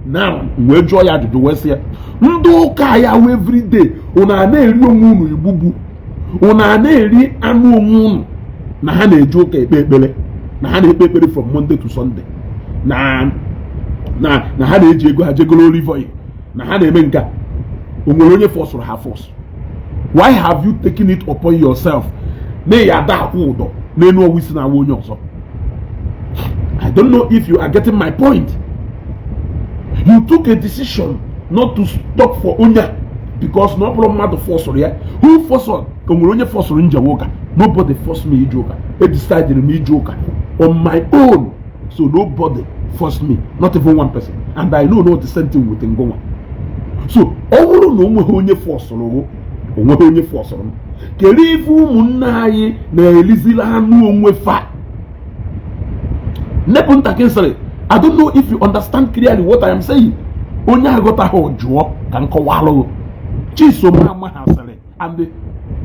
[SPEAKER 3] Now, we enjoy to do West here. Ndo kaya every day. Una ne ri omunu ibubu. Una ne ri anu omunu. Na ha na ejoke ekpekpere. Na ha na ekpekpere from Monday to Sunday. Na na ha na-eji ego ha jegolo olive oil na ha na-eme nka o nwere onye force ha force. Why have you taken it upon yourself na ya da akwụ ụdọ n'enu ọwụ isi na awa onye ọzọ? I don't know if you are getting my point. You took a decision not to stop for Onya because no problem to force or who forced on onye force or Njawoka. Nobody forced me Ijoka. I decided me Ijoka on my own. So nobody forced me, not even one person. And I know not the same thing with Ngoma. So all no onye force or onye force on. Kerifu Munaye na Elizila no onwe fa. Nepunta Kensale. I don't know if you understand clearly what I am saying. Onya got a whole jaw can kowalo. And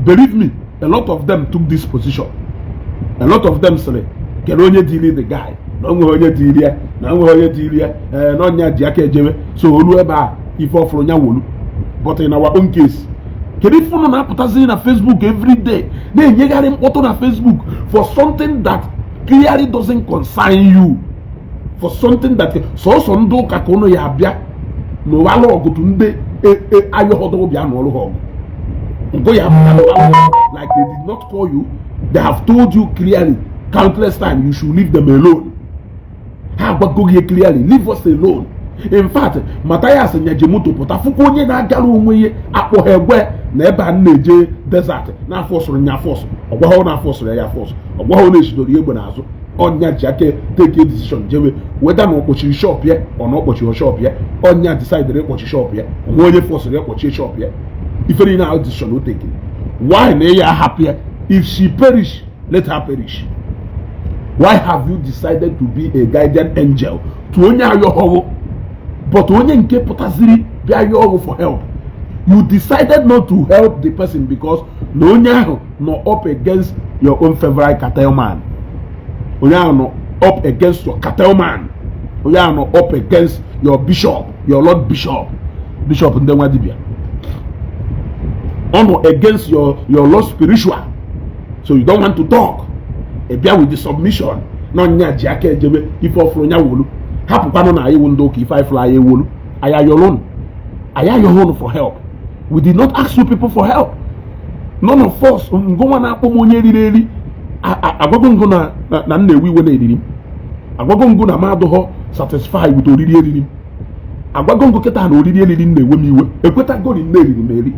[SPEAKER 3] believe me, a lot of them took this position. A lot of them say, can only deal the guy. No only deal no only deal no nya diake jeme. So whoever if for wolu. But in our own case, can you follow na putazin na Facebook every day? Then you got him auto na Facebook for something that clearly doesn't concern you. For something that so ndo kakono ya bia no walo ogutunde ayo hodo bia no lo ho go ya like they did not call you. They have told you clearly countless times you should leave them alone. How about go here clearly leave us alone? In fact Mathias Ezeaku pota fuko onye na agalu onwe akpo hegwe na ebe a na-eje desert na force nya force ogwa ho na force ya force ogwa ho na eshidori egbe na azu onya jake take a decision jewe whether no okpochi shop here or no okpochi shop here onya decide to okpochi shop here onye force re okpochi shop here if any now decision no take. Why na ya happier if she perish let her perish? Why have you decided to be a guardian angel to onya ayoho but onye nke potaziri be ayoho for help? You decided not to help the person because no onya no up against your own favorite cartel man. You are not up against your cattle man. You are not up against your bishop, your Lord Bishop Ndemwadibia. Or not against your Lord Spiritual. So you don't want to talk. Ebia with the submission. No nya jake jeme if of nya wolu. Hapu pano na ayewundo if I fly wolu. Aya your own. Aya your own for help. We did not ask you people for help. None of us ngoma na akpomonye rireri. Agwagongo na nnewi we na edirim. Agwagongo na madoho satisfied with oriri edirim. Agwagongo keta na oriri edirim na ewe miwe. Ekweta go ni edirim eri.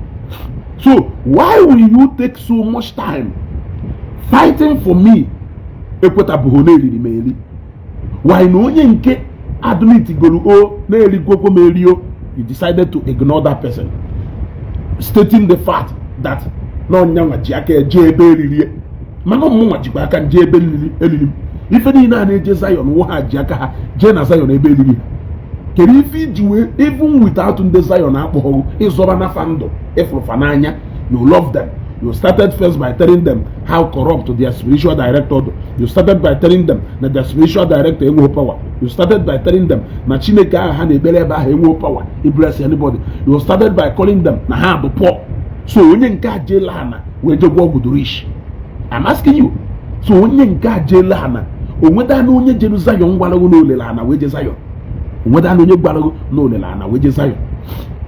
[SPEAKER 3] So why will you take so much time fighting for me? Ekweta buho na edirim eri. Why no onye nke admit golu o na eri gogo merio? You decided to ignore that person, stating the fact that no nyanga jiake jebe eririe. Mano mwa jikwa aka nje ebe elilim ife ni na eje Zion wo ha ji aka ha je na Zion ebe elilim keri ife jiwe even without nde Zion akpo izoba na fando ifrufa n'anya. You love them. You started first by telling them how corrupt their spiritual director. You started by telling them that their spiritual director enwe power. You started by telling them na Chineke ha na ebele ebe ha enwe power. He bless anybody. You started by calling them na ha bụ poor. So onye nke aje lana we je gwo gudurish. I'm asking you. So onye nke ajela hana onweda na onye jenu Zion gwalago no le lana we je Zion. Onweda na onye gwalago no le lana we je Zion.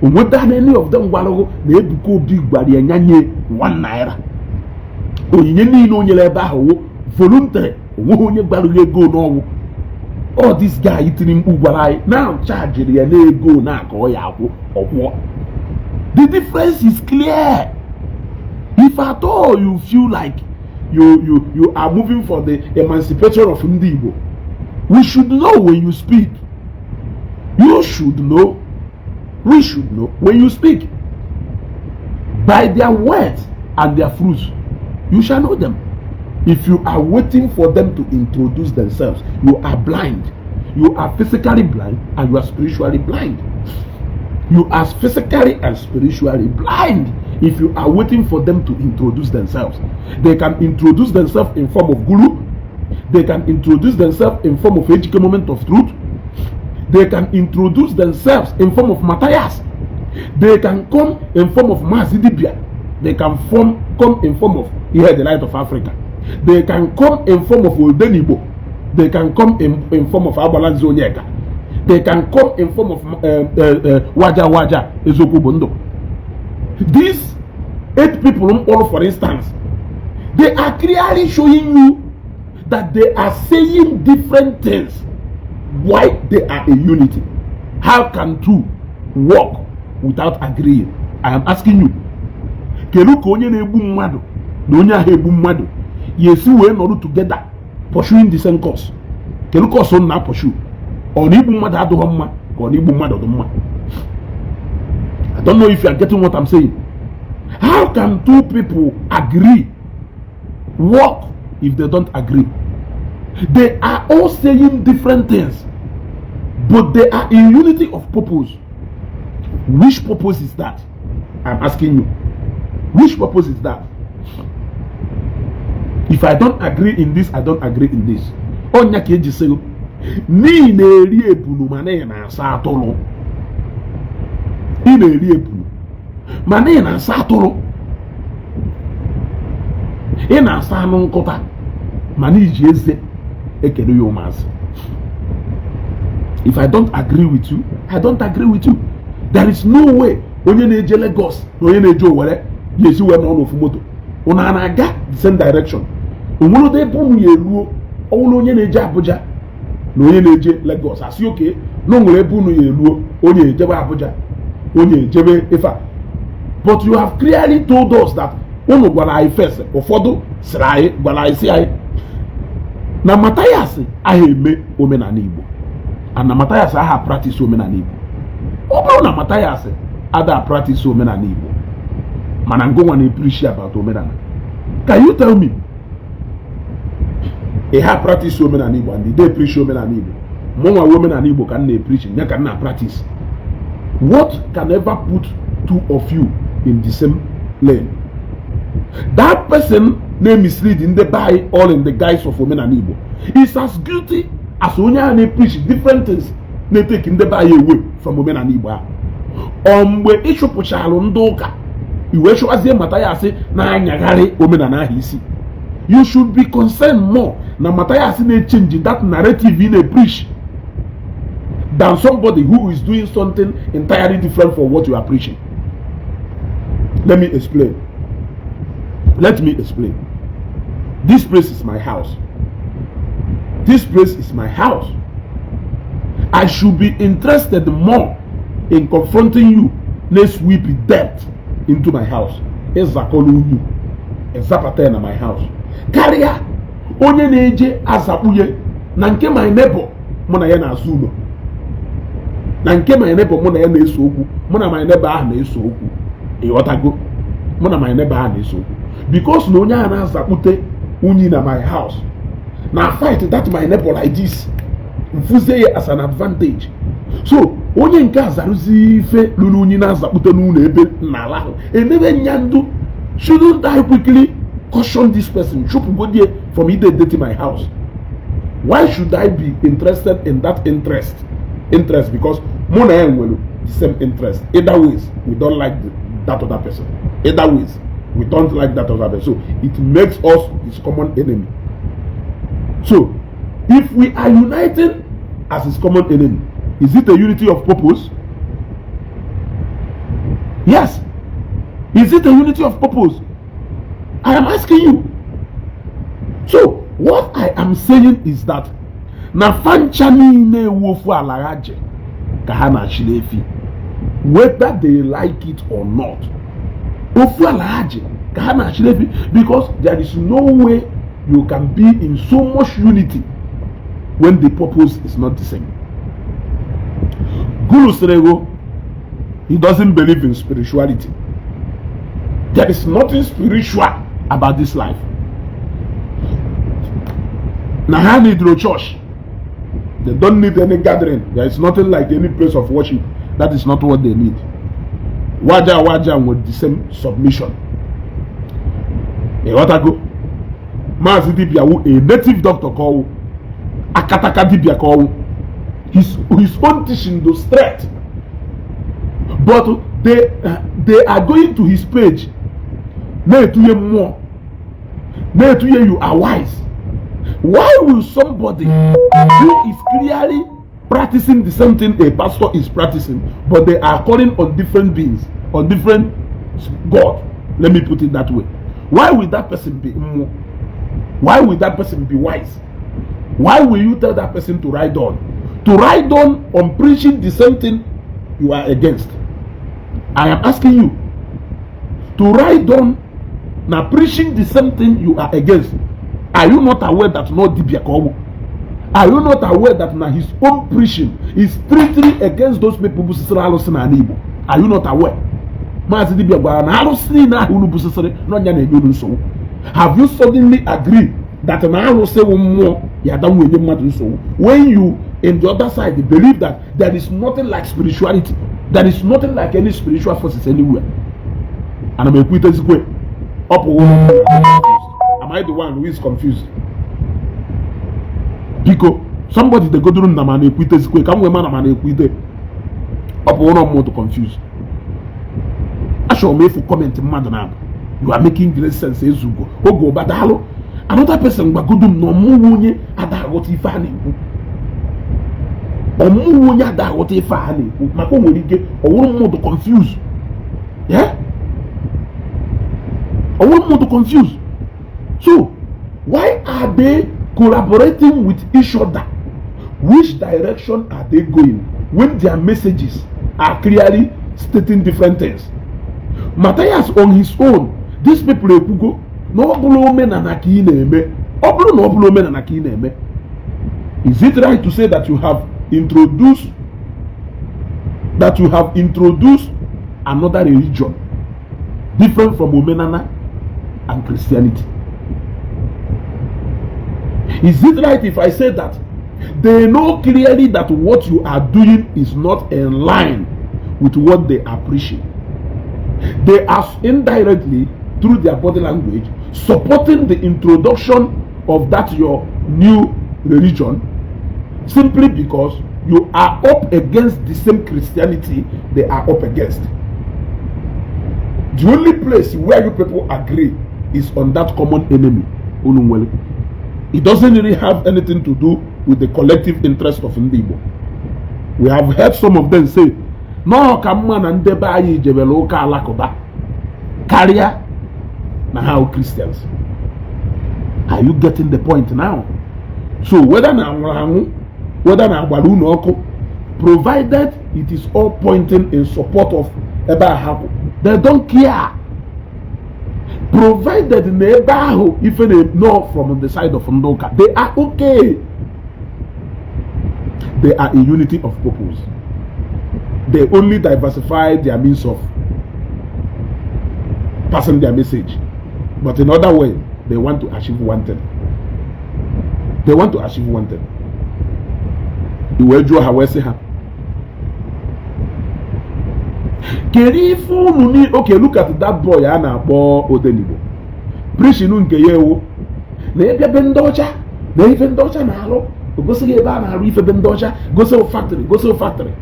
[SPEAKER 3] Onweda na any of them gwalago na ebuka obi gwari anyanye 1 naira. Onyinye ni no onye le ebe ahụ voluntary onwe onye gwalago ego no. Oh, this guy itini mkpu gwala now charge ya na ego na aka ya akwụ ọkwụ. The difference is clear. If at all you feel like you are moving for the emancipation of Igbo, we should know when you speak. You should know. We should know when you speak. By their words and their fruits, you shall know them. If you are waiting for them to introduce themselves, you are blind. You are physically blind and you are spiritually blind. You are physically and spiritually blind. If you are waiting for them to introduce themselves, they can introduce themselves in form of guru. They can introduce themselves in form of Ejike moment of truth. They can introduce themselves in form of Mathias. They can come in form of Mazidibia. They can come in form of Here the Light of Africa. They can come in form of Oldenibo. They can come in form of Abalanzo Nyeka. They can come in form of waja Ezeaku Bondo. These 8 people, for instance, they are clearly showing you that they are saying different things. Why they are a unity? How can two work without agreeing? I am asking you. Kedu ka onye na-egbu mmadụ na onye ahụ egbu mmadụ yesi wee nọrọ together pursuing the same cause? Kedu ka ọsọ na pursue? Ọ na igbu mmadụ adịghị mma ka ọ na igbu mmadụ dị mma? I don't know if you are getting what I'm saying. How can two people agree, work, if they don't agree? They are all saying different things, but they are in unity of purpose. Which purpose is that? I'm asking you. Which purpose is that? If I don't agree in this, I don't agree in this. Onya keji sego. Ni na-eri ebunu ma na-asa atụrụ. Ị na-eri ebunu ma na-asa atụrụ. Ị na-asa anụ nkụta ma na-iji eze ekele ya ụmụazị. If I don't agree with you, I don't agree with you. There is no way onye na-eje Lagos na onye na-eje Owerri yesi wee nọ n'ofu moto. Una na-aga the same direction. Onwere ebe unu ya eruo, ọwụrụ onye na-eje Abuja na onye na-eje Lagos asị oke na onwere ebe unu ya eruo, onye ejebe Abuja, onye ejebe Ifa. But you have clearly told us that unu gwara anyị first, ụfọdụ sịrị anyị gwara anyị si anyị na Mathias aha eme omenala Igbo, and na Mathias aha practice omenala Igbo. Ọ bụrụ na Mathias ada practice omenala Igbo mana ngwa na appreciate about omenala, can you tell me a ha practice omenala Igbo and they appreciate omenala Igbo? Mụnwa omenala Igbo ka na preach nya ka na practice. What can ever put two of you in the same lane? That person name misleading the by all in the guise of omenala Igbo is as guilty as onye a na preach different things na take in the by away from omenala Igbo. Mgbe ịchụpụchalụ ndị ụka iwe chụwazie Mathias na anyagharị omenala ahụ isi, you should be concerned more na Mathias na-change that narrative in a preach than somebody who is doing something entirely different from what you are preaching. Let me explain. Let me explain. This place is my house. This place is my house. I should be interested more in confronting you. Let's sweep debt into my house. Ezakolu you. Ezapata na my house. Karịa onye na-eje azakpuye na nke my neighbor mụ na ya na-azụ ụlọ, na nke my neighbor mụ na ya na-eso okwu, mụ na my neighbor ahụ na-eso okwu. Ịghọtago? Mụ na my neighbor ahụ na-eso okwu. Because na onye a na-azakpute unyi na my house na fight that my neighbor like this, mfuzie ya as an advantage. So onye nke azaruzi ife lulu unyi na-azakpute n'ụlọ ebe n'ala ahụ enebe nyandu. Shouldn't I quickly caution this person? Should go there for me to date my house? Why should I be interested in that interest? Because Mona and Welu, the same interest. Either ways, we don't like that other person. Either ways, we don't like that other person. So it makes us his common enemy. So if we are united as his common enemy, is it a unity of purpose? Yes. Is it a unity of purpose? I am asking you. So what I am saying is that na fancha niile wofu alaraje ka ha na chilefi, whether they like it or not. Wofu alaraje ka ha na chilefi, because there is no way you can be in so much unity when the purpose is not the same. Guru Serego, he doesn't believe in spirituality. There is nothing spiritual about this life. Now, need no church. They don't need any gathering. There is nothing like any place of worship. That is not what they need. Waja with the same submission. What I go? Mazi Dibia, a native doctor called Akataka Dibia called his own teaching the straight. But they are going to his page. Nay to you more. Nay to you are wise. Why will somebody who is clearly practicing the same thing a pastor is practicing, but they are calling on different beings, on different God. Let me put it that way. Why will that person be? Why will that person be wise? Why will you tell that person to ride on? To ride on preaching the same thing you are against. I am asking you to ride on now preaching the same thing you are against. Are you not aware that no Dibiakomo? Are you not aware that now his own preaching is strictly against those people who are Igbo? Are you not aware? Have you suddenly agreed that when you in the other side believe that there is nothing like spirituality, there is nothing like any spiritual forces anywhere? And I'm a quitter square. Am I the one who is confused? Because somebody they go to room and equate square, come women and equate up one more to confuse. I shall make for comment madam. You are making great sense as you go. Oh go but hello. Another person but go do no more ada what if any. Or more ada what if any. My phone will get or one more to confuse. Yeah? Or one more to confuse. So why are they collaborating with each other? Which direction are they going when their messages are clearly stating different things? Mathias on his own, these people go no men and Is it right to say that you have introduced another religion different from Omenana and Christianity? Is it right if I say that they know clearly that what you are doing is not in line with what they are preaching? They are indirectly, through their body language, supporting the introduction of that your new religion simply because you are up against the same Christianity they are up against. The only place where you people agree is on that common enemy. It doesn't really have anything to do with the collective interest of Igbo. We have heard some of them say, no, come on and deba yi jebeloka alakoba. Carrier na how Christians. Are you getting the point now? So whether na baluno, provided it is all pointing in support of Eba Haku, they don't care. Provided Nebaho, even not from the side of Ndoka, they are okay. They are a unity of purpose. They only diversify their means of passing their message. But in other way, they want to achieve one thing. They want to achieve one thing. Okay, look at that boy Anna Bo Odenibo. Preaching unke yewo. Na ebe bendocha, na even docha na halo. Go say eba na haru ife bendocha, go say factory.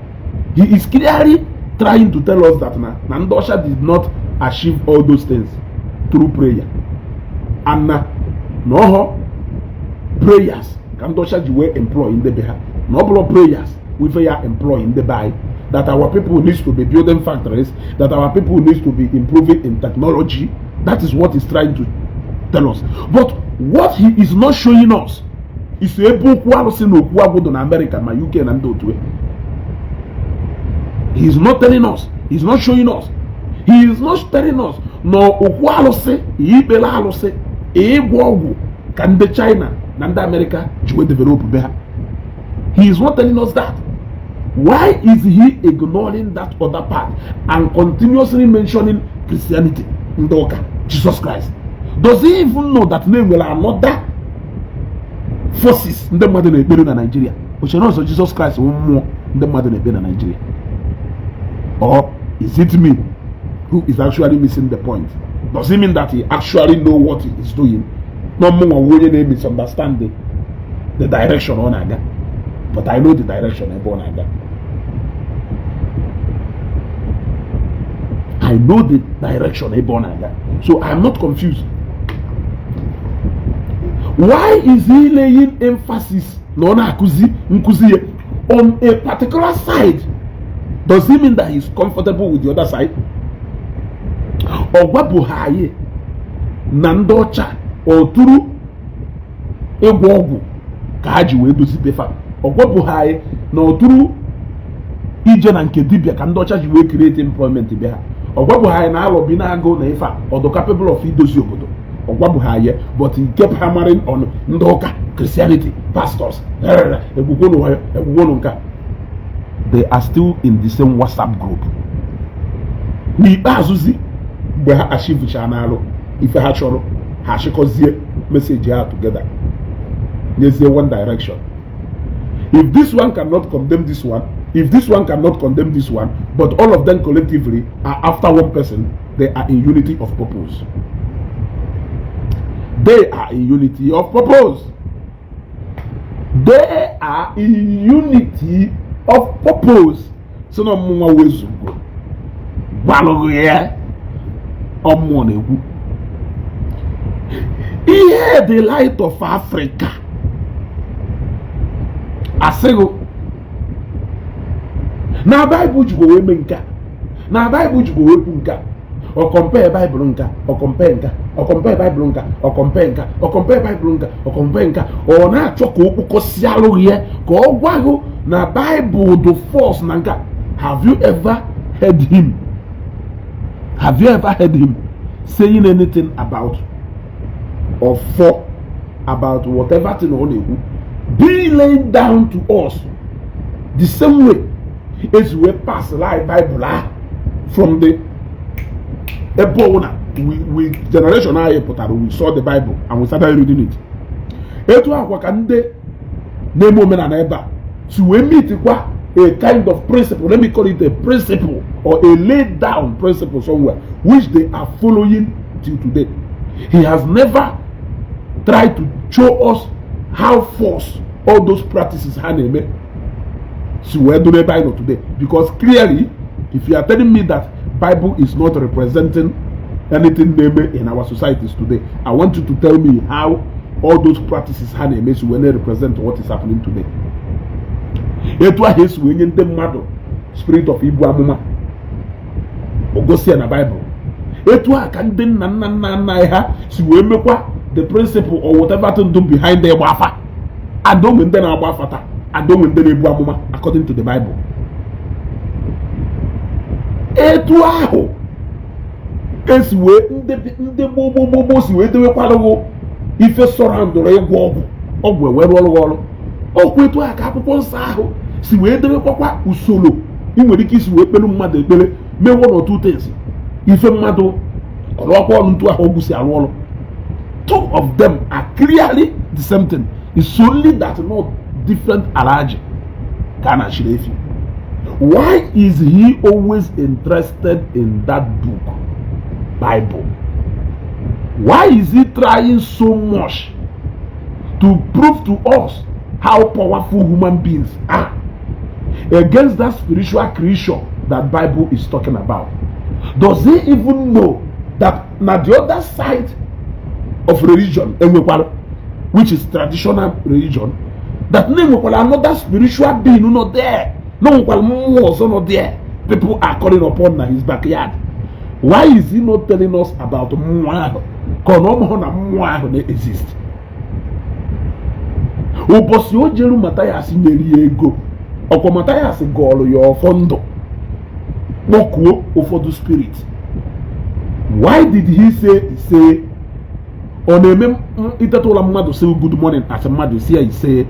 [SPEAKER 3] He is clearly trying to tell us that Nandosha did not achieve all those things through prayer. And no prayers Kandosha were employing the beha. No prayers we were employing the by. That our people needs to be building factories, that our people needs to be improving in technology. That is what he's trying to tell us. But what he is not showing us is a book in America, my UK and Dotwe. He is not telling us. He is not showing us. He is not telling us. No, Okwalose, Ibelalose, Egwogu, Kande China, Nanda America, Jew develop there. He is not telling us that. Why is he ignoring that other part and continuously mentioning Christianity, Ndoka, Jesus Christ? Does he even know that name will another forces in the modern in Nigeria? Which knows Jesus Christ one more in the modern in Nigeria? Or is it me who is actually missing the point? Does it mean that he actually know what he is doing? No more willing misunderstanding the direction on Aga. But I know the direction on Aga. I know the direction Ebonaga. So I'm not confused. Why is he laying emphasis? No, on a particular side, does it mean that he's comfortable with the other side? Ogwabuhaye Nandocha or Turu Egwogu Kaji we do Sipefa. Ogwabuhaye no Turu Ijen and Kedibia Kandocha we create employment beha. Ogwabuhaye na Alobina go Nefa or the capable of Idosi Obodo. Ogwabuhaye, but he kept hammering on Ndoka, Christianity, pastors. They are still in the same WhatsApp group. We azuzi we have achieved chanalo. If you have choro, hashikozie message here together. There's one direction. If this one cannot condemn this one, if this one cannot condemn this one, but all of them collectively are after one person, they are in unity of purpose. They are in unity of purpose. They are in unity of purpose. So no more ways to go. Here the light of Africa. Asego. Na Bible you go menka. Na Bible you go punka. Or compare Bible nka. Or compare nka. Or compare Bible nka. Or compare nka. Or compare Bible nka. Or compare nka. Or na choko uko sialo here. Ko gwago na Bible do force nka. Have you ever heard him? Have you ever heard him saying anything about or for about whatever thing on you be laid down to us the same way as we pass like Bible from the we generation we saw the Bible and we started reading it. Etu akwa kande nemo mena na eba so we meet a kind of principle, let me call it a principle or a laid down principle somewhere, which they are following till today. He has never tried to show us how false all those practices are made. So where do they Bible today? Because clearly, if you are telling me that Bible is not representing anything in our societies today, I want you to tell me how all those practices are made so when they represent what is happening today. Etu a Yesu wenye ndị mmadụ spirit of Igbo amụma ogosi na Bible. Etu a ka ndị nna ha si wee mekwa the principle or whatever to do behind the gbafa. Adonwe ndị na-agba afata, adonwe ndị na-ebu amụma according to the Bible. Etu ahụ esi wee ndị gbogbo si wee dewekwalụ ife sọrọ ndụrụ ịgwọ ọgwụ ewere ọrụ. Okwu etu a ka akwụkwọ nsọ ahụ si wee dewekwa usoro ị nwere ike isi wee kpelu mmadụ ekpere mee one or two things. Ife mmadụ ọlụọkwa ọrụ ntu ahụ ogwu si arụ ọrụ. Two of them are clearly the same thing. It's only that not different alaji ka na shiri efi. Why is he always interested in that book, Bible? Why is he trying so much to prove to us how powerful human beings are against that spiritual creation that Bible is talking about? Does he even know that na the other side of religion, which is traditional religion, that another spiritual being not there? No one also not there. People are calling upon his backyard. Why is he not telling us about Mwah? Because exist. Ụbọchị o jeru Mathias nyeri ego ọkwa Mathias gọọlụ ya ọfọndụ kpọkuo ụfọdụ spirit. Why did he say ọ na-eme iteta ụla mmadụ say good morning as mmadụ si ya ise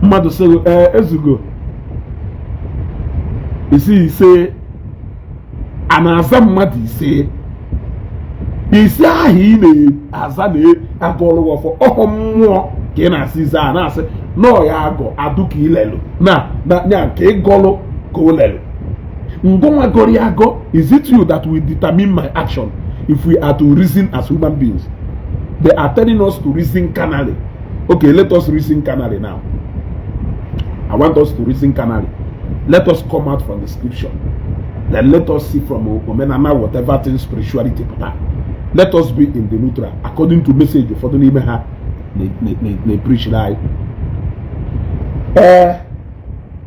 [SPEAKER 3] mmadụ say ezugo ise a na-aza mmadụ ise ahụ ị na-aza na-agọọlụ ọfọ ọhọ mmụọ ka ị na-asị ize a na-asị nọọ ya agọ adụ ka ilelu na ya nke ịgọlụ ka o lelu ngụnwa gọrọ ya agọ. Is it you that will determine my action if we are to reason as human beings? They are telling us to reason carnally. Okay, let us reason carnally now. I want us to reason carnally. Let us come out from the scripture. Then let us see from Omenama whatever thing spirituality put up. Let us be in the neutral according to message for the name they preach like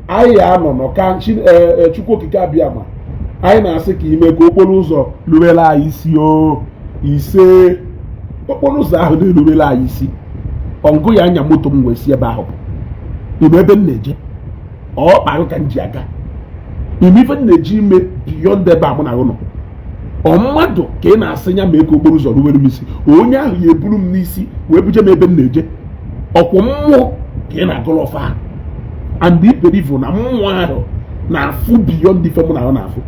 [SPEAKER 3] anyị anọ nọ ka Chukwu okike abịa ma anyị na-asị ka ime ka okporo ụzọ rubere anyị isi ise okporo ụzọ ahụ na-erubere anyị isi ọngụ ya anya moto m wee si ebe ahụ ime ebe m na-eje ọ kparụ ka m ji aga ime ife m na-eji ime biyond ebe a mụ na ụlọ ọ mmadụ ka ị na-asị ya mee ka okporo ụzọ rubere m isi onye ahụ ya eburu m n'isi wee buje m ebe m na-eje ọkwụ mmụọ ka ị na-agụrụ ọfa ahụ and iberivu na mmụọ ahụ na-afụ biyond ife mụ na ahụ na-afụ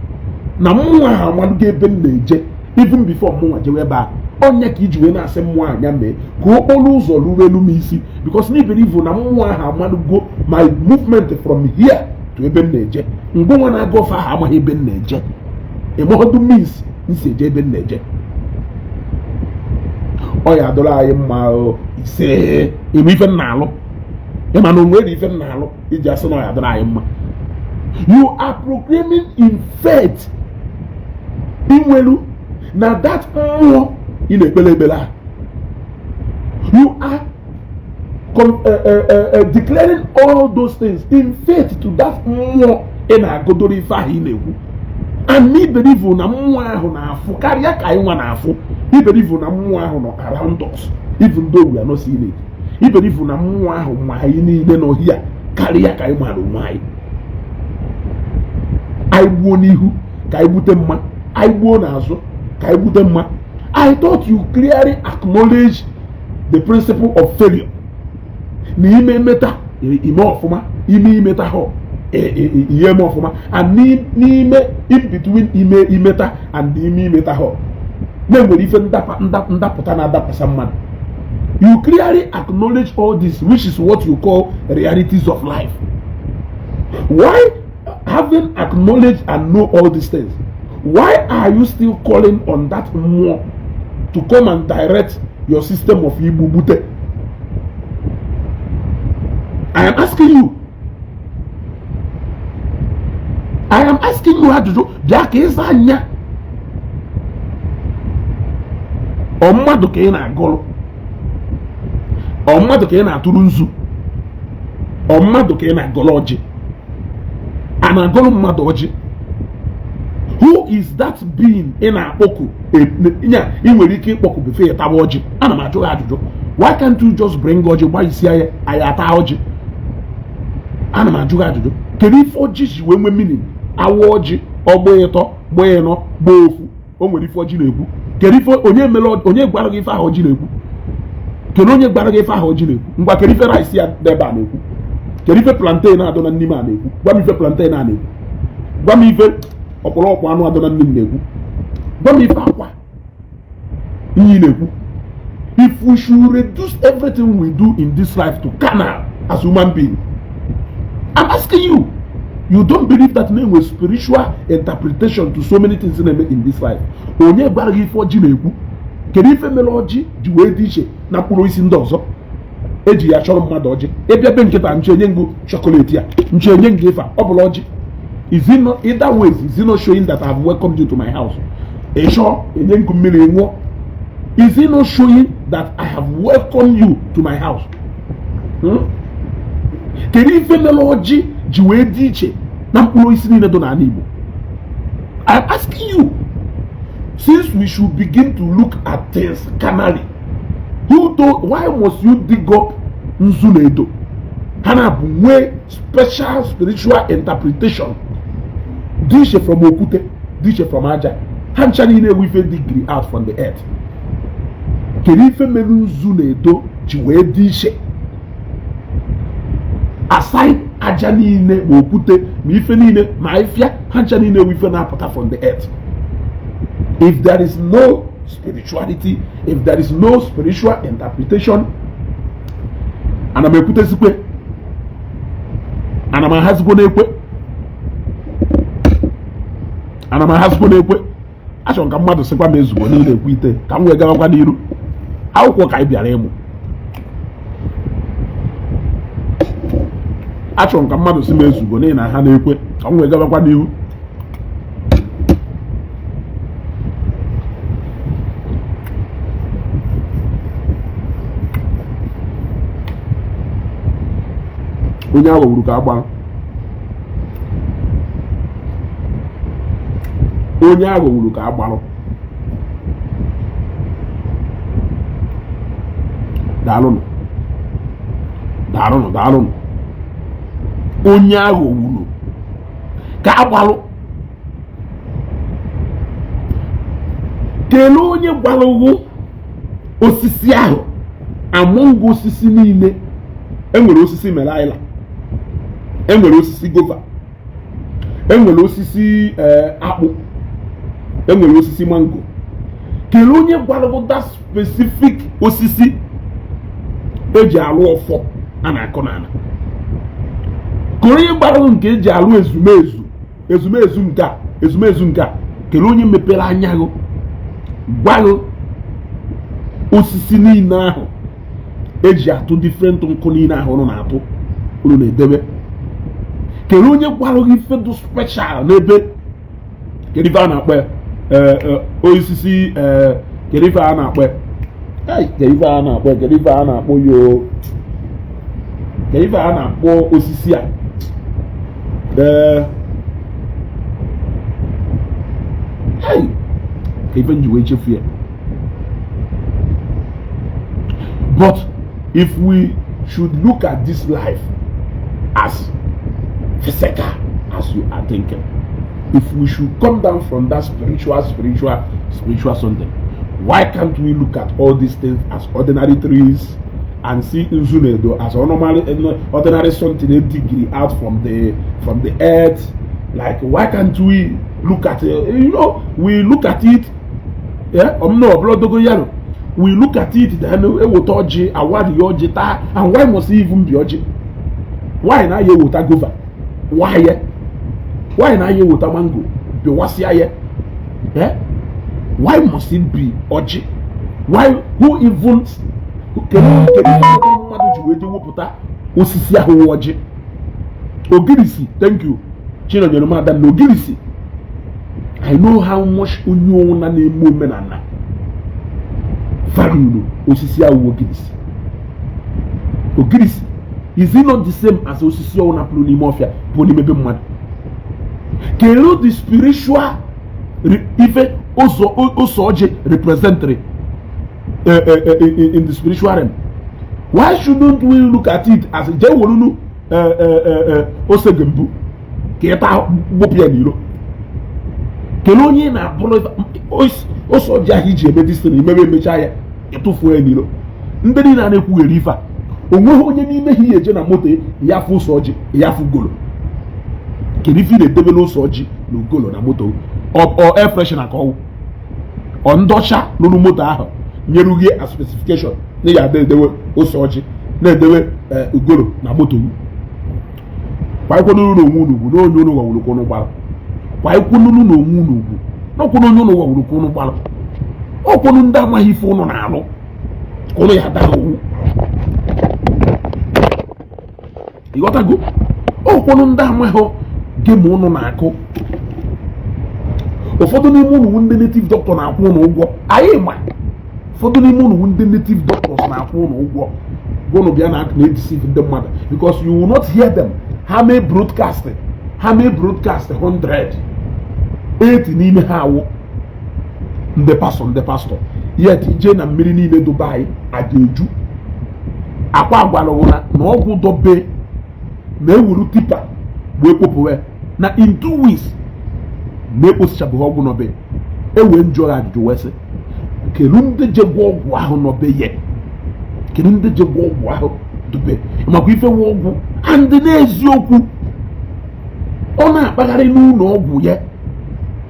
[SPEAKER 3] na mmụọ ahụ amadụgo ebe m na-eje even before mụnwa jewe ebe ahụ onye ka iji wee na-asị mmụọ anya mee ka okporo ụzọ ruo elu m isi because n'iberivu na mmụọ ahụ amadụgo my movement from here to ebe m na-eje mgbe nwa na-aga ofe ahụ amaghị ebe m na-eje ịmọdụ mis nsi eje ebe m na-eje ọ ya adọrọ anyị mma ise ime ife m na-alụ ịma na onwere ife m na-alụ iji asị na ọ ya adọrọ anyị mma you are proclaiming in faith inwelu na that mmụọ ị na-ekpele ekpele ahụ you are declaring all those things in faith to that mmụọ ị na-agụdoro ife ahụ ị na-ekwu and iberivu na mmụọ ahụ na-afụ karịa ka anyị nwa na-afụ iberivu na mmụọ ahụ nọ around us even though we are not seeing it iberivu na mmụọ ahụ ma anyị niile nọ here karịa ka anyị mara onwe anyị anyị gbuo n'ihu ka anyị gbute mma anyị gbuo n'azụ ka anyị gbute mma I thought you clearly acknowledge the principle of failure na ime meta ime ọfụma ime imeta ha ihe eme ọfụma and n'ime in between ime imeta and ime imeta ha na-enwere ife ndapụta na-adapụsa mmadụ you clearly acknowledge all this which is what you call realities of life. Why having acknowledged and know all these things, why are you still calling on that more to come and direct your system of Igbo Bute? I am asking you. I am asking you ajụjụ bịa ka ịza anya ọ mmadụ ka ị na-agụrụ ọ mmadụ ka ị na-atụrụ nzu ọ mmadụ ka ị na-agụrụ ọjị a na-agụrụ mmadụ ọjị. Who is that being ị na-akpọku ị nwere ike ịkpọku befe ya taba ọjị? Ana m ajụ ya ajụjụ. Why can't you just bring ọjị gbalịsịa ya anyị ata ọjị? Ana m ajụ ya ajụjụ. Kedu ife ọjị ji wee nwee meaning? Awa ọjị ọgbọ ịtọ gbọ ịnọ gbọ ofu o nwere ife ọjị na-ekwu. Kedu ife onye gwara gị ife ahụ ọjị na-ekwu? Kedu onye gwara gị ife ahụ ọjị na-ekwu? Ngwa kedu ife rice ya debe a na-ekwu? Kedu ife plantain na-adọ na n'ime a na-ekwu? Gwa m ife plantain a na-ekwu. Gwa m ife ọkpọrọkpọ anụ adọ na nne m na-ekwu. Gwa m ife akwa iyi na-ekwu. If we should reduce everything we do in this life to carnal as human being, I'm asking you, you don't believe that name was spiritual interpretation to so many things in this life? Onye gwara gị ife ọjị na-ekwu? Kedu ife mere ọjị ji wee dị iche na mkpụrụ isi ndị ọzọ eji ya chọrọ mmadụ ọjị? Ebe be nkịta nche enye ngụ chocolate ya nche enye ngụ ife ọ bụla ọjị. Is it not either ways? Is it not showing that I have welcomed you to my house? Esho enye ngụ mmiri nwụọ. Is it not showing that I have welcomed you to my house? Kedu ife mere ọjị ji wee dị iche na mkpụrụ isi niile dị n'ala Igbo? I'm asking you, since we should begin to look at things carnally, why must you dig up nzu na edo? Hana bụ nwee special spiritual interpretation dị iche from okwute, dị iche from aja. Ha ncha niile ewe ife degree out from the earth. Kedu ife mere nzu na edo ji wee dị iche? Aside aja niile ma okwute ma ife niile ma ifia, ha ncha niile ewe ife na-apụta from the earth. If there is no spirituality, if there is no spiritual interpretation, ana m ekwutezikwe, ana m ahazikwa n'ekwe, ana m ahazikwa n'ekwe, achọrọ ka mmadụ sịkwa m ezugbo niile ekwu ite ka m wee gawakwa n'iru. Akwụkwọ ka anyị bịara ịmụ. Achọrọ ka mmadụ sị m ezugbo n'ihi na ha na-ekwe ka m wee gawakwa n'iru. Onye ahụ wuru ka agba onye aghọgburu ka agbalụ daalụnụ onye aghọgburu ka agbalụ kelee onye gbalụgwụ osisi ahụ among osisi niile enwere osisi melaila, enwere osisi gova, enwere osisi akpụ, enwere osisi mango. Kelee onye gbalụgwụ that specific osisi eji alụ ọfọ a na-akọ n'ala. Kelee onye gbalụgwụ nke eji alụ ezumezu nke a kelee onye mepere anya gụ gbalụ osisi niile ahụ eji atụ different nkụ niile ahụ ụnụ na-atụ ụnụ na-edebe. Kelee onye gbalụgwụ ife dị special n'ebe kedu ife a na-akpọ osisi kedu ife a na-akpọ osisi a even you wait fear. But if we should look at this life as physical as you are thinking, if we should come down from that spiritual something, why can't we look at all these things as ordinary trees and see Nzunedo as ordinary something a degree out from the earth? Like, why can't we look at it? We look at it. Yeah, we look at it, then and why must it even be oji? Why not you with a gova? Why not you with a mango? Yeah? Why must it be oji? Why? Who even can Ogirisi, thank you. Ogirisi. I know how much unyo na name menana. Value osisi Ogirisi. Ogirisi. Is it not the same as osisi na plonimorphia? Ponimebe mad. Kelo the spiritual even also representative in the spiritual realm. Why shouldn't we look at it as a jewelunu osegembu? Keta bopianilo. Kelonye na bolo oso jahiji ebedistri mebe mechaya etufu enilo. Ndeni na nekwu erifa. Onwe onye n'ime hi eje na moto ya fu soji ya fu golo. Kerifi de debelo soji no golo na moto or air freshener ko o ndọcha n'onu moto ahụ nyerughie a specification na ya dewe osoji na edewe ugolo na moto kwa ikwonu no onwu n'ugwu no onye onu wawuru kwonu gbara kwa ikwonu no onwu n'ugwu no kwonu onye onu wawuru kwonu gbara o kwonu ndị amaghị ife unu na-alụ kwonu ya daa owu ịghọtago o kwonu ndị amaghị game unu na-akụ. Ụfọdụ n'ime unu ndị native doctor na-akwụ unu ụgwọ anyị ma ụfọdụ n'ime unu ndị native doctors na-akwụ unu ụgwọ gụnụ bịa na-deceive ndị mmadụ because you will not hear them. Ha mee broadcast 100 80 n'ime ha awụ ndị pastor yet ije na mmiri niile Dubai adịju akwa agwalụ na ọgwụ dobe na ewuru tipa wee kpopụwe na in 2 weeks na-ekposichabeghị ọgwụ n'obe ewe njọ ya ajụjụ wee sị kedu ndị je gwa ọgwụ ahụ n'obe ya kedu ndị je gwa ọgwụ ahụ dobe makwa ife nwa ọgwụ andị n'eziokwu ọ na-akpagharị n'ụlọ ọgwụ ya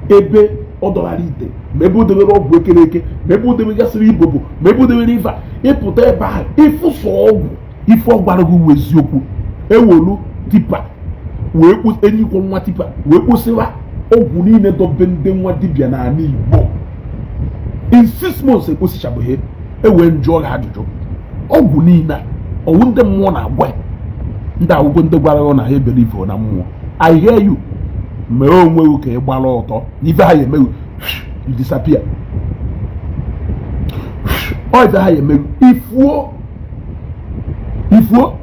[SPEAKER 3] ebe ọ dọlara ite ma ebe o debere ọgwụ ekere eke ma ebe o debegasịrị ibobo ma ebe o debere ife ịpụta ebe ahụ ịfụsọ ọgwụ ife ọgbaraghị uwe eziokwu ewolu tipa wee enyikwo nwa tipa wee kposịwa ọgwụ niile dobe ndị nwa dibịa n'ala Igbo in 6 months ekposichabeghị ewe njụ ọha ajụjụ ọgwụ niile ọwụ ndị mmụọ na-agwa ndị agwụgwọ ndị gwara ya na ha ebere ife na mmụọ. I hear you mere onwe gị ka ị gbara ọtọ n'ife ha ya emeghị you disappear ọ ife ha ya emeghị ifuo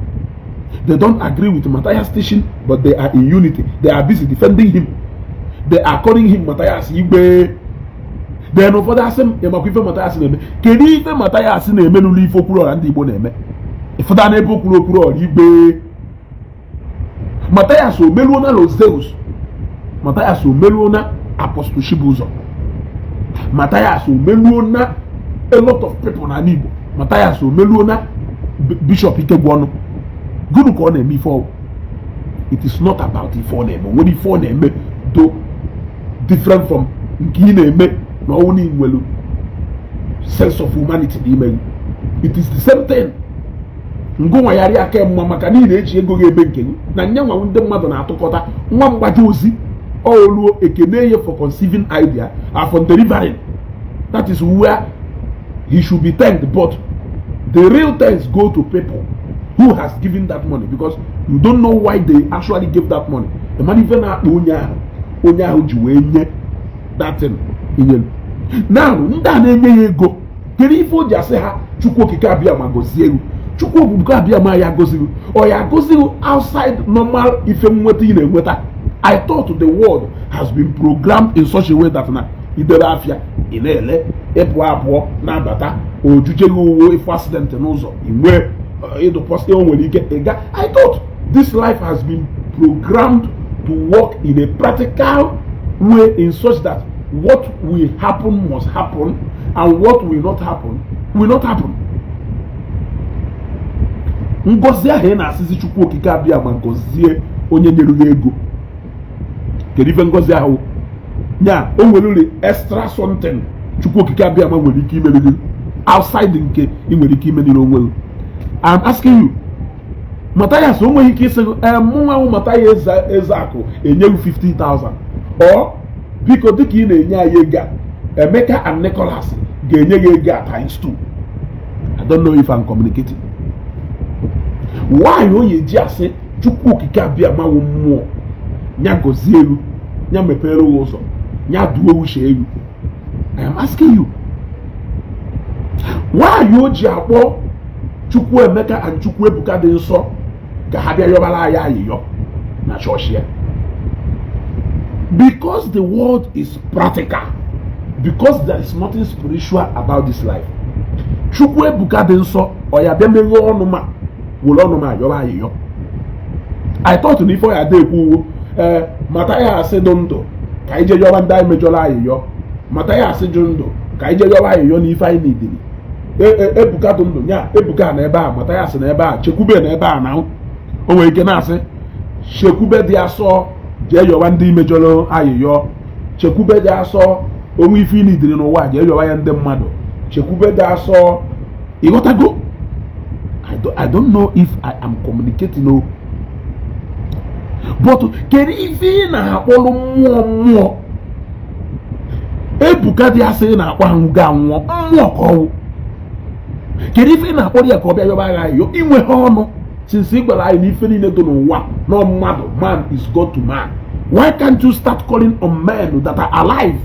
[SPEAKER 3] they don't agree with Mathias teaching but they are in unity. They are busy defending him. they are calling him Mathias Igbo. Then ụfọdụ asị m ịmakwa ife Mathias na-eme. Kedu ife Mathias na-eme n'ụlọ ife okwuru ọra ndị Igbo na-eme? Ịfụta n'ebe okwuru ọra Igbo. Mathias omeluona Zeus. Mathias omeluona Apostle Chibuzo. Mathias omeluona a lot of people na Igbo. Mathias omeluona Bishop Ikegwonu. Gụnụ ka ọ na-eme ife ọwụ. It is not about ife ọ na-eme. When ife ọ na-eme do different from nke ị na-eme na ọwụ na inwelu sense of humanity n'ime. It is the same thing. Ngụnwa yari aka mma maka na ị na-eji ego ga-ebe nke gị na nyanwa ndị mmadụ na-atụkọta nwa mgbaji ozi ọluo ekene ye for conceiving idea and for delivering. That is where he should be thanked, but the real thanks go to people who has given that money, because you don't know why they actually give that money. The money even onye ahụ ji wee nye that thing inye. Now ndị a na-enye ya ego kedu ife o ji asị ha Chukwu okike abịa ma gozie ego. Chukwu okike abịa ma ya gozie o ya gozie outside normal ife nweta ị na-enweta. I thought the world has been programmed in such a way that na idere afia inele epu abụọ na-abata ojujeghi uwe ife accident n'ụzọ inwe ịdụpọsị o nwere ike ịga. I thought this life has been programmed to work in a practical way in such that what will happen must happen and what will not happen will not happen. Ngozi ahụ na-asịzi Chukwu okike abịa ma gozie onye nyere ya ego. Kedu ife ngozi ahụ nya o nwere extra something Chukwu okike abịa ma nwere ike imere gị outside nke ị nwere ike imere onwe gị. I'm asking you, Mathias o nweghị ike ịsị mụnwa wụ Mathias Ezeaku enyeghị 50,000 or biko dịka ị na-enye anyị ego a Emeka and Nicholas ga-enye gị ego a times 2. I don't know if I'm communicating. Why o ye ji asị Chukwu okike abịa ma wụ mmụọ nya gozie elu nya mepere ụzọ nya duo uche elu? I am asking you, why o ji akpọ Chukwu Emeka and Chukwu Ebuka dị nsọ ka ha bịa yọbara anyị ayịyọ na chọọchị ya? Because the world is practical, because there is nothing spiritual about this life. Chukwu Ebuka dị nsọ ọ ya bịa meghe ọnụ ma wụrụ ọnụ ma yọba ayịyọ. I thought na ife ọ ya dị ekwu Mathias dị ndụ ka anyị je yọba ndị anyị mejọrọ ayịyọ. Mathias dị ndụ ka anyị je yọba ayịyọ n'ife anyị n'idiri. Ebuka dị ndụ nya Ebuka na ebe a, Mathias na ebe a, Chekwube na ebe a. Na o nwere ike na-asị Chekwube dị asọ jee yọba ndị mejọrọ ayịyọ. Chekwube dị asọ onwe ife n'idiri n'ụwa jee yọba ya ndị mmadụ. Chekwube dị asọ ịghọtago. I don't know if I am communicating o. But kedu ife na-akpọrọ mmụọ Ebuka dị asị na-akpọ ahụ ga nwụọ mmụọ ka ọwụ? Kedu ife na-akpọrọ ya ka ọ bịa yọba agha ayọ inwe ha ọnụ since ị gwara anyị n'ife niile dị n'ụwa na mmadụ, man is God to man? Why can't you start calling on men that are alive?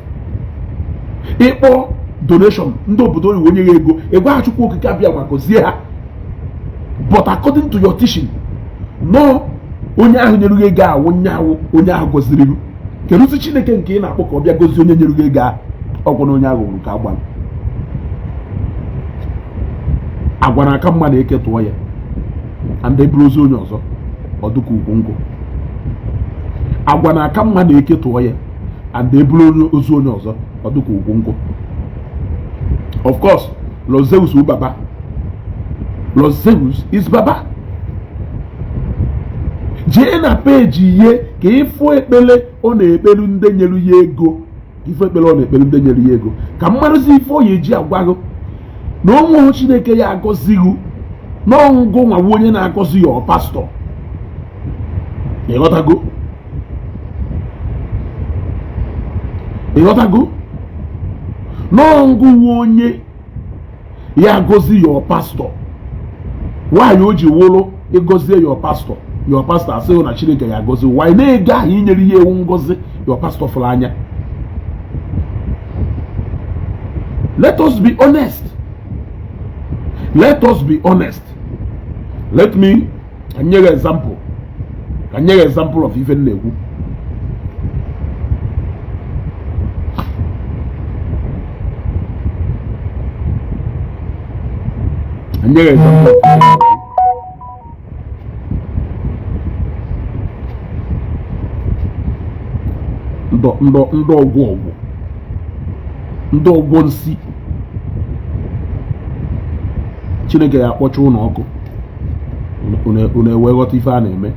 [SPEAKER 3] Ịkpọ donation ndị obodo oyibo onye ya ego egwa ha Chukwu okike abịa ma gozie ha, but according to your teaching no, onye ahụ nyere gị ego ahụ onye ahụ goziri gị. Kedu si Chineke nke ị na-akpọ ka ọ bịa gozie onye nyere gị ego ahụ? Ọgwụ na onye ahụ nwụrụ ka agbara agwa na aka mma na-eke tụọ ya and eburu ozu onye ọzọ ọdụka ugwu ngụ. Agwa na aka mma na-eke tụọ ya and eburu ozu onye ọzọ ọdụka ugwu ngụ. Of course, Lord Zeus bụ baba. Lord Zeus is baba. Jee na peji ihe ka ịfụ ekpele ọ na-ekpelu ndị nyelu ya ego. Ife ekpele ọ na-ekpelu ndị nyelu ya ego ka mmarụzi ife ọ ya eji agwago na ọnwụ Chineke ya agọzighị n'ọngụ nwa onye na-agọzi ya pastọ. Ịghọtago? N'ọngụ onye ya agọzi ya pastọ. Nwaanyị o ji wụrụ ịgọzie ya pastọ, your pastor asị na Chineke ya agọzi. Why na-ego ahụ inyere ihe ewu ngọzi your pastor fụrụ anya? Let us be honest. Let us be honest. Let me give example of ife na-ekwu. And here is ndị ọgwọ nsi Chineke ya akpọcha ụlọ ọkụ unu ewe ghọta ife a na-eme.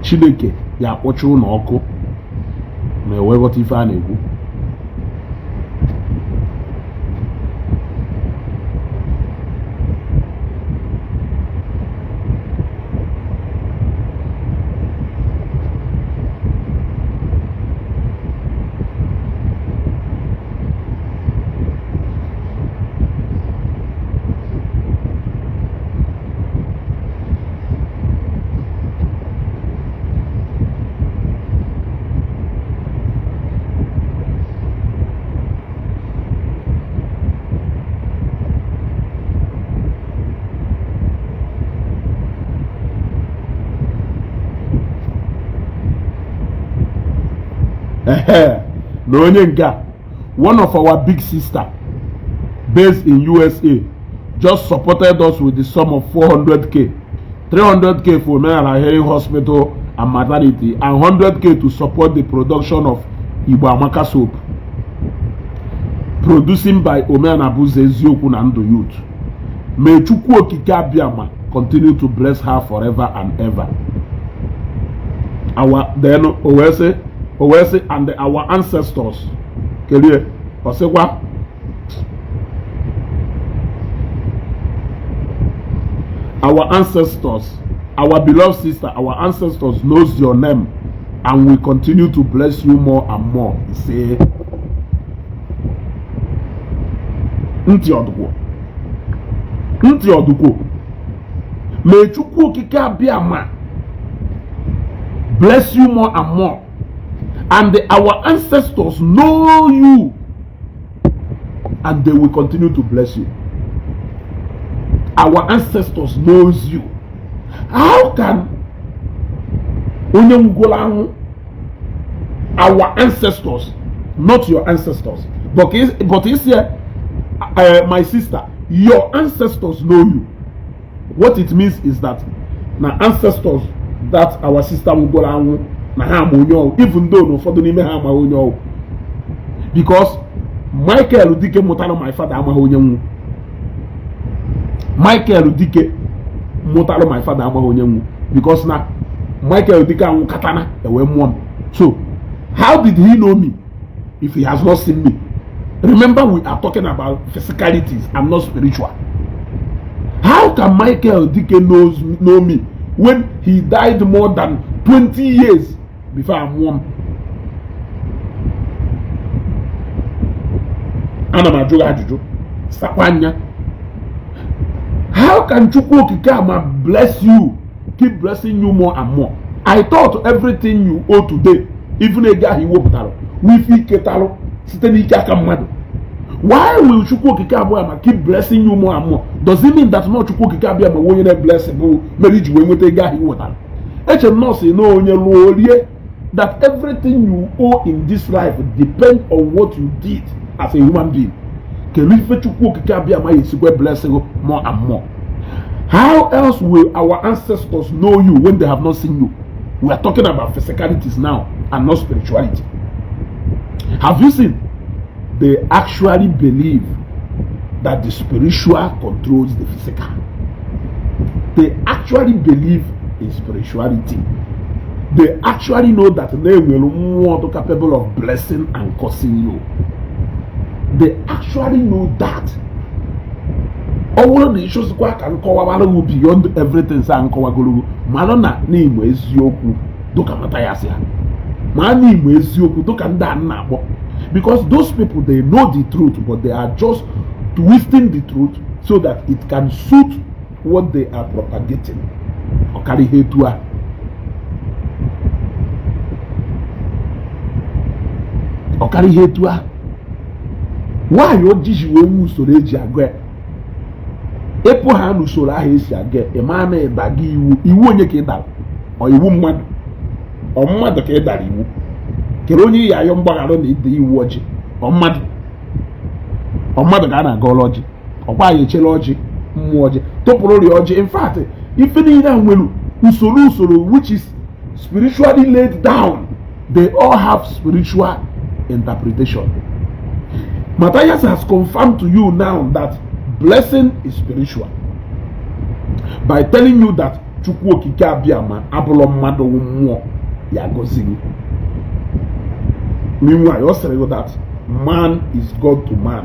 [SPEAKER 3] Chineke ya akpọcha ụlọ ọkụ unu ewe ghọta ife a na-ekwu. Na onye nke a, one of our big sister based in USA just supported us with the sum of 400k, 300k for Omenala Hearing Hospital and Maternity, and 100k to support the production of Igbo Amaka soap, producing by Mathias Ezeaku and the youth. May Chukwu Okike Abiyama continue to bless her forever and ever. Our then Owese and our ancestors, Kelie Osewa, our ancestors, our beloved sister, our ancestors knows your name, and we continue to bless you more and more. Say, Nti Oduko, may Chukwu Okike Abiyama bless you more and more. And our ancestors know you, and they will continue to bless you. Our ancestors knows you. How can our ancestors, not your ancestors, but it's here, my sister, your ancestors know you. What it means is that now ancestors that our sister will go down. Even though no father name because Michael Udike mutalo my father amahonyenwu. Michael Udike mutalo my father amahonyenwu because now Michael Udike amu katana ewe mwam. So how did he know me if he has not seen me? Remember, we are talking about physicalities and not spiritual. How can Michael Udike know me when he died more than 20 years before I'm warm? How can Chukwu Okike bless you, keep blessing you more and more? I thought everything you owe today, even a guy he woke up, we feel ketalo, why will Chukwu Okike keep blessing you more and more? Does it mean that no Chukwu Okike won't blessing marriage with a guy he woke up? That everything you owe in this life depends on what you did as a human being. Blessing more and more. How else will our ancestors know you when they have not seen you? We are talking about physicalities now and not spirituality. Have you seen? They actually believe that the spiritual controls the physical. They actually believe in spirituality. They actually know that they will more capable of blessing and cursing you. They actually know that. All the issues can cover beyond everything. Malona name Ezeaku doka Mathias ya. Mani Ezeaku doka nda. Because those people, they know the truth, but they are just twisting the truth so that it can suit what they are propagating. Okari hetua. Okari hetua. Why you just won't so reji agwe? Epo hanu so la hesi agwe. Emana ebagi iwu onye ke dal. O iwu mmadu. O mmadu ke dal iwu. kere onye ya ayọ mgbaghara na ide iwu ọjị ọmmadụ ga na-aga ọrụ ọjị ọkwa ya echela ọjị mmụọ ọjị tụpụrụ ri ọjị. In fact, ife niile a nwere usoro which is spiritually laid down. They all have spiritual interpretation. Mathias has confirmed to you now that blessing is spiritual by telling you that Chukwu okike abịama abụrụ mmadụ mmụọ ya gọziri. Meanwhile, you say that man is God to man.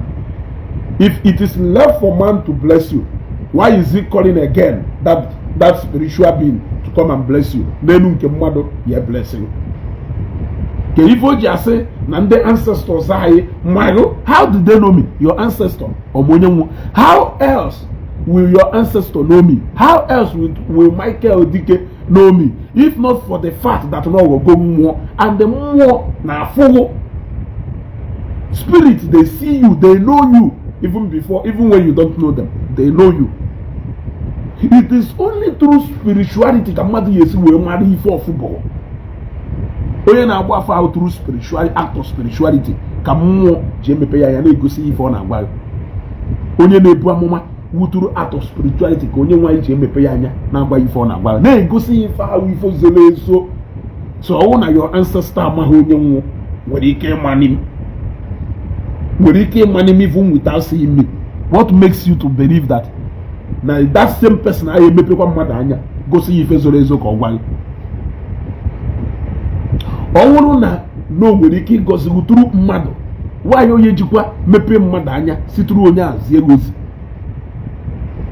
[SPEAKER 3] If it is left for man to bless you, why is he calling again that spiritual being to come and bless you? Nenu nke mmadụ ya bless you. Ke ifo ji ase na ndị ancestors anyị mmadụ, how did they know me? Your ancestor omonyenwu. How else will your ancestor know me? How else will Michael Dike know me? If not for the fact that no will go more and the more na follow spirit, they see you, they know you even when you don't know them, they know you. It is only through spirituality that mmadụ yesi wee mara ife ọfụbọ. Onye na-agba afọ ahụ through spirituality, act of spirituality ka mmụọ ji emepe ya na-egosi ife ọ na-agba. Onye na-ebu amụma wuturu act of spirituality ka onye nwaanyị ji emepe ya anya na-agba ife ọ na-agba, na-egosi ife ahụ ife zoro ezo. So ọwụ na your ancestor amaghị onye nwụọ nwere ike ịmani m even without seeing me. What makes you to believe that na that same person ahụ emepekwa mmadụ anya gosi ife zoro ezo ka ọ gwa gị? Ọ nwụrụ na o nwere ike ịgọzi tụrụ mmadụ, nwaanyị onye jikwa mepee mmadụ anya situru onye a zie gozi.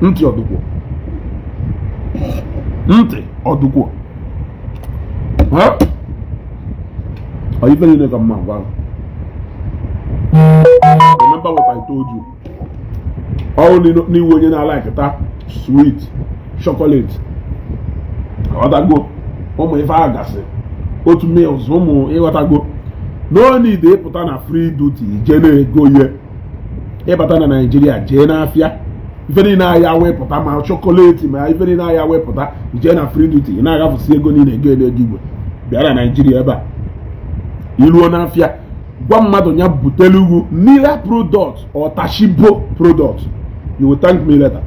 [SPEAKER 3] Ntị ọdụkwọ ọ ife niile ka mma gwa. Remember what I told you. All n'iwe onye na-alakịta sweet chocolate ọdago ụmụ ife agasị otu meals ụmụ ịghọtago. No need ịpụta na free duty jee na-ego ihe. Ịbata na Nigeria jee n'afịa ife niile ahịa wepụta ma chocolate ma ife niile ahịa wepụta jee na free duty ị na-agafusi ego niile ego igwe bịa na Nigeria ebe a iruo n'afịa gwa mmadụ ya butelu ugwu Nira product or Tashibo product. You will thank me later.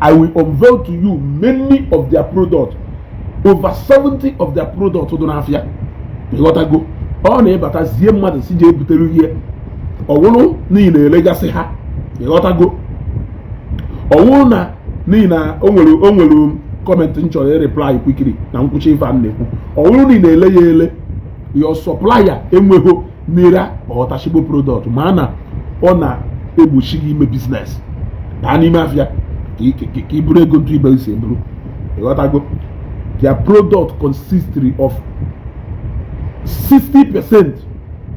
[SPEAKER 3] I will unveil to you many of their products. Over 70 of their products do not have. You got to go. All na ebata zie mmadụ si je butelu ihe. Ọwụrụ n'ihi na elegasị ha. You got to go. Ọwụrụ na n'ihi na o nwere comment nchọrọ reply quickly na nkwuchi ife a na-ekwu. Ọwụrụ n'ihi na ele ya ele. Your supplier enweghị Nira or Tashibo product. Mana ọ na-egbochi gị ime business. N'ime afịa ka iburu ego ntụ ibe isi eburu. Ịghọtago? Their product consists of 60%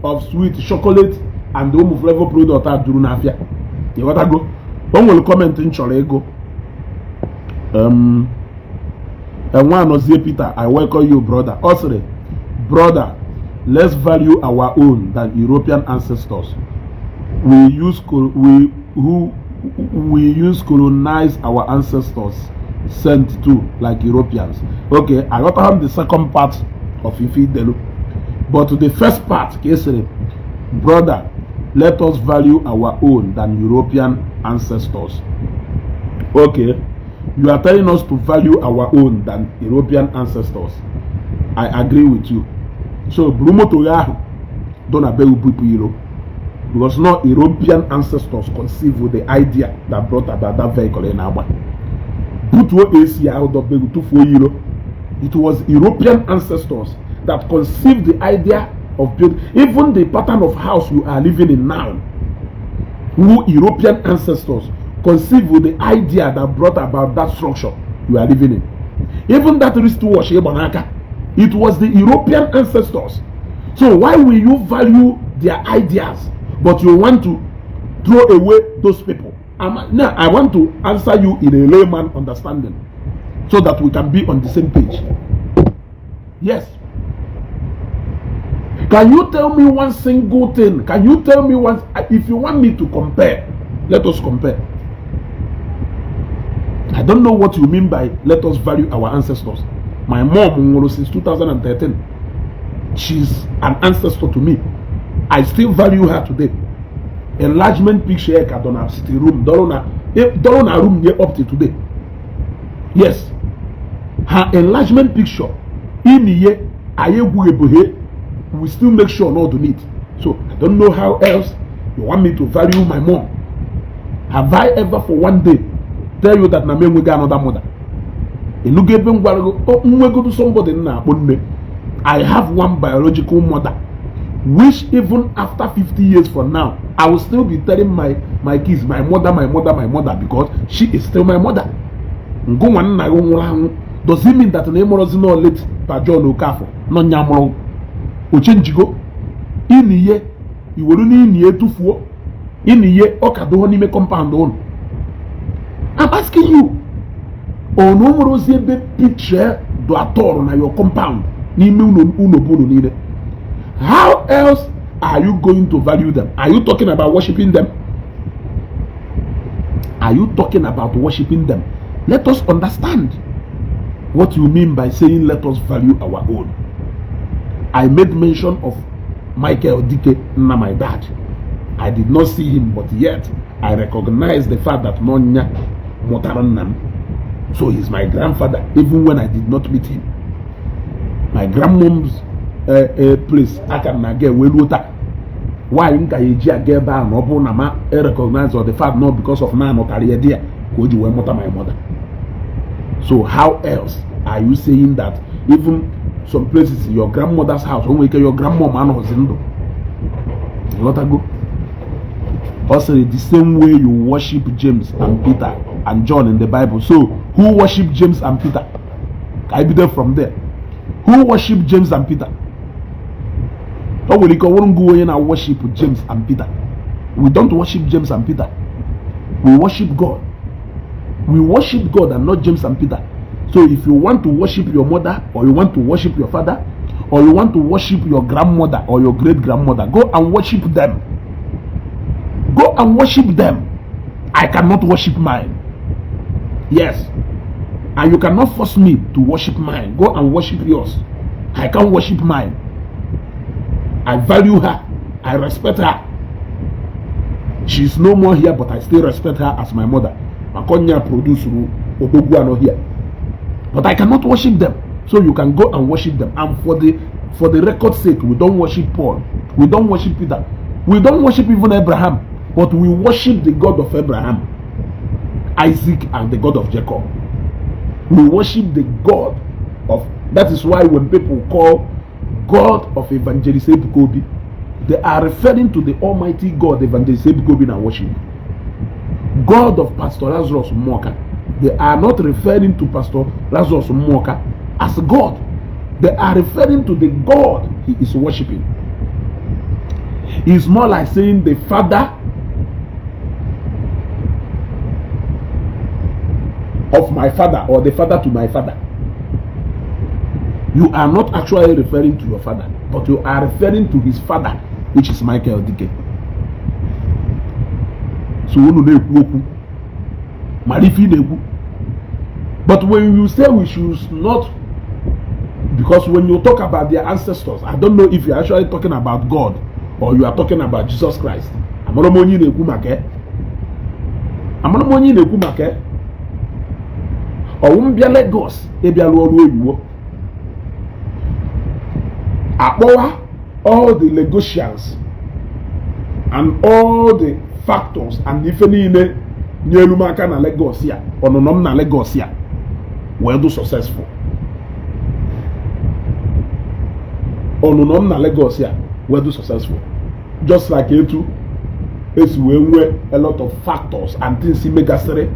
[SPEAKER 3] of sweet chocolate and ụmụ flavor product a duru n'afịa. Ịghọtago? O nwere comment nchọrọ ego. Enwe anọzie Peter, I welcome you brother. Ọ sịrị, brother, let's value our own than European ancestors. We colonize our ancestors sent to like Europeans. Okay, I got on the second part of Ifidelu, but the first part, brother, let us value our own than European ancestors. Okay, you are telling us to value our own than European ancestors. I agree with you. So, Brumo Toyahu don't have people. Because no European ancestors conceived with the idea that brought about that vehicle in Abba. It was European ancestors that conceived the idea of building. Even the pattern of house you are living in now, who European ancestors conceived with the idea that brought about that structure you are living in. Even that wristwatch, it was the European ancestors. So why will you value their ideas, but you want to throw away those people? Now I want to answer you in a layman understanding, so that we can be on the same page. Yes. Can you tell me one single thing? Can you tell me one? If you want me to compare, let us compare. I don't know what you mean by let us value our ancestors. My mom, since 2013, she's an ancestor to me. I still value her today. Enlargement picture ka don city room dollar room here up to today. Yes, her enlargement picture in here we still make sure not to need. So I don't know how else you want me to value my mom. Have I ever for one day tell you that na me we got another mother? You give them go to somebody now. I have one biological mother, which even after 50 years from now, I will still be telling my kids, my mother, because she is still my mother. Does it mean that the name was not late by John Okafo? No nyamro. Ochenjigo. In the year, you will need year 2 in the year, Okado me compound on. I'm asking you. Oh no more picture do ator na your compound. How else are you going to value them? Are you talking about worshiping them? Are you talking about worshiping them? Let us understand what you mean by saying let us value our own. I made mention of Michael Dike, my dad. I did not see him, but yet I recognize the fact that Nonya Motaranam. So he's my grandfather, even when I did not meet him. My grandmom's place, I can get well. Why in Kayija get by and open Nama recognize or the fact not because of man or career dear, could you were my mother? So how else are you saying that even some places your grandmother's house, when we get your grandmom and Hosindo? What I go? Also, the same way you worship James and Peter and John in the Bible. So, who worship James and Peter? I be there from there. Who worship James and Peter? How will you go in and worship James and Peter? We don't worship James and Peter. We worship God. We worship God and not James and Peter. So, if you want to worship your mother, or you want to worship your father, or you want to worship your grandmother or your great grandmother, go and worship them. Go and worship them. I cannot worship mine. Yes. And you cannot force me to worship mine. Go and worship yours. I can't worship mine. I value her. I respect her. She's no more here, but I still respect her as my mother. Makonya produce Obogua no here. But I cannot worship them. So you can go and worship them. And for the record's sake, we don't worship Paul. We don't worship Peter. We don't worship even Abraham. But we worship the God of Abraham, Isaac, and the God of Jacob. We worship the God of... That is why when people call God of Evangelist Ebukobi, they are referring to the Almighty God, Evangelist Ebukobi, and worship. God of Pastor Lazarus Moka. They are not referring to Pastor Lazarus Moka as God. They are referring to the God he is worshiping. It's more like saying the Father of my father, or the father to my father. You are not actually referring to your father, but you are referring to his father, which is Michael Dike. So but when you say we should not, because when you talk about their ancestors, I don't know if you're actually talking about God or you are talking about Jesus Christ. Bia Lagos, all the Lagosians and all the factors and if any Nyelumaka na Lagosia or no na Lagosia were do successful. Or no na Lagosia were do successful. Just like Etu, it's where a lot of factors and things in Megasere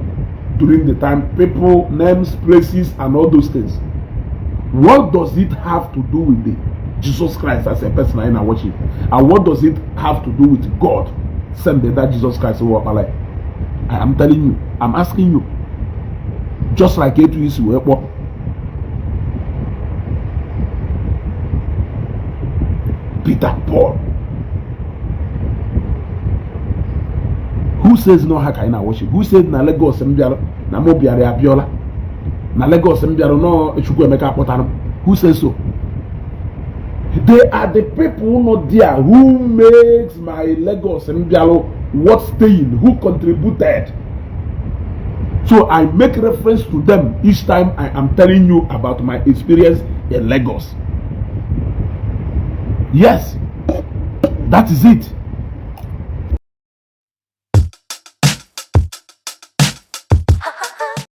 [SPEAKER 3] during the time, people, names, places, and all those things. What does it have to do with the Jesus Christ as a person in our worship? And what does it have to do with God? Send that Jesus Christ over my life. I am telling you, I'm asking you. Just like it is what Peter, Paul. Who says no haka in our worship? Who says na Lagos Mbiaro, na Mobiare Abiola, na Lagos Mbiaro no Echukwu Emeka Potano? Who says so? They are the people not there who makes my Lagos Mbialo worth staying, who contributed. So I make reference to them each time I am telling you about my experience in Lagos. Yes, that is it.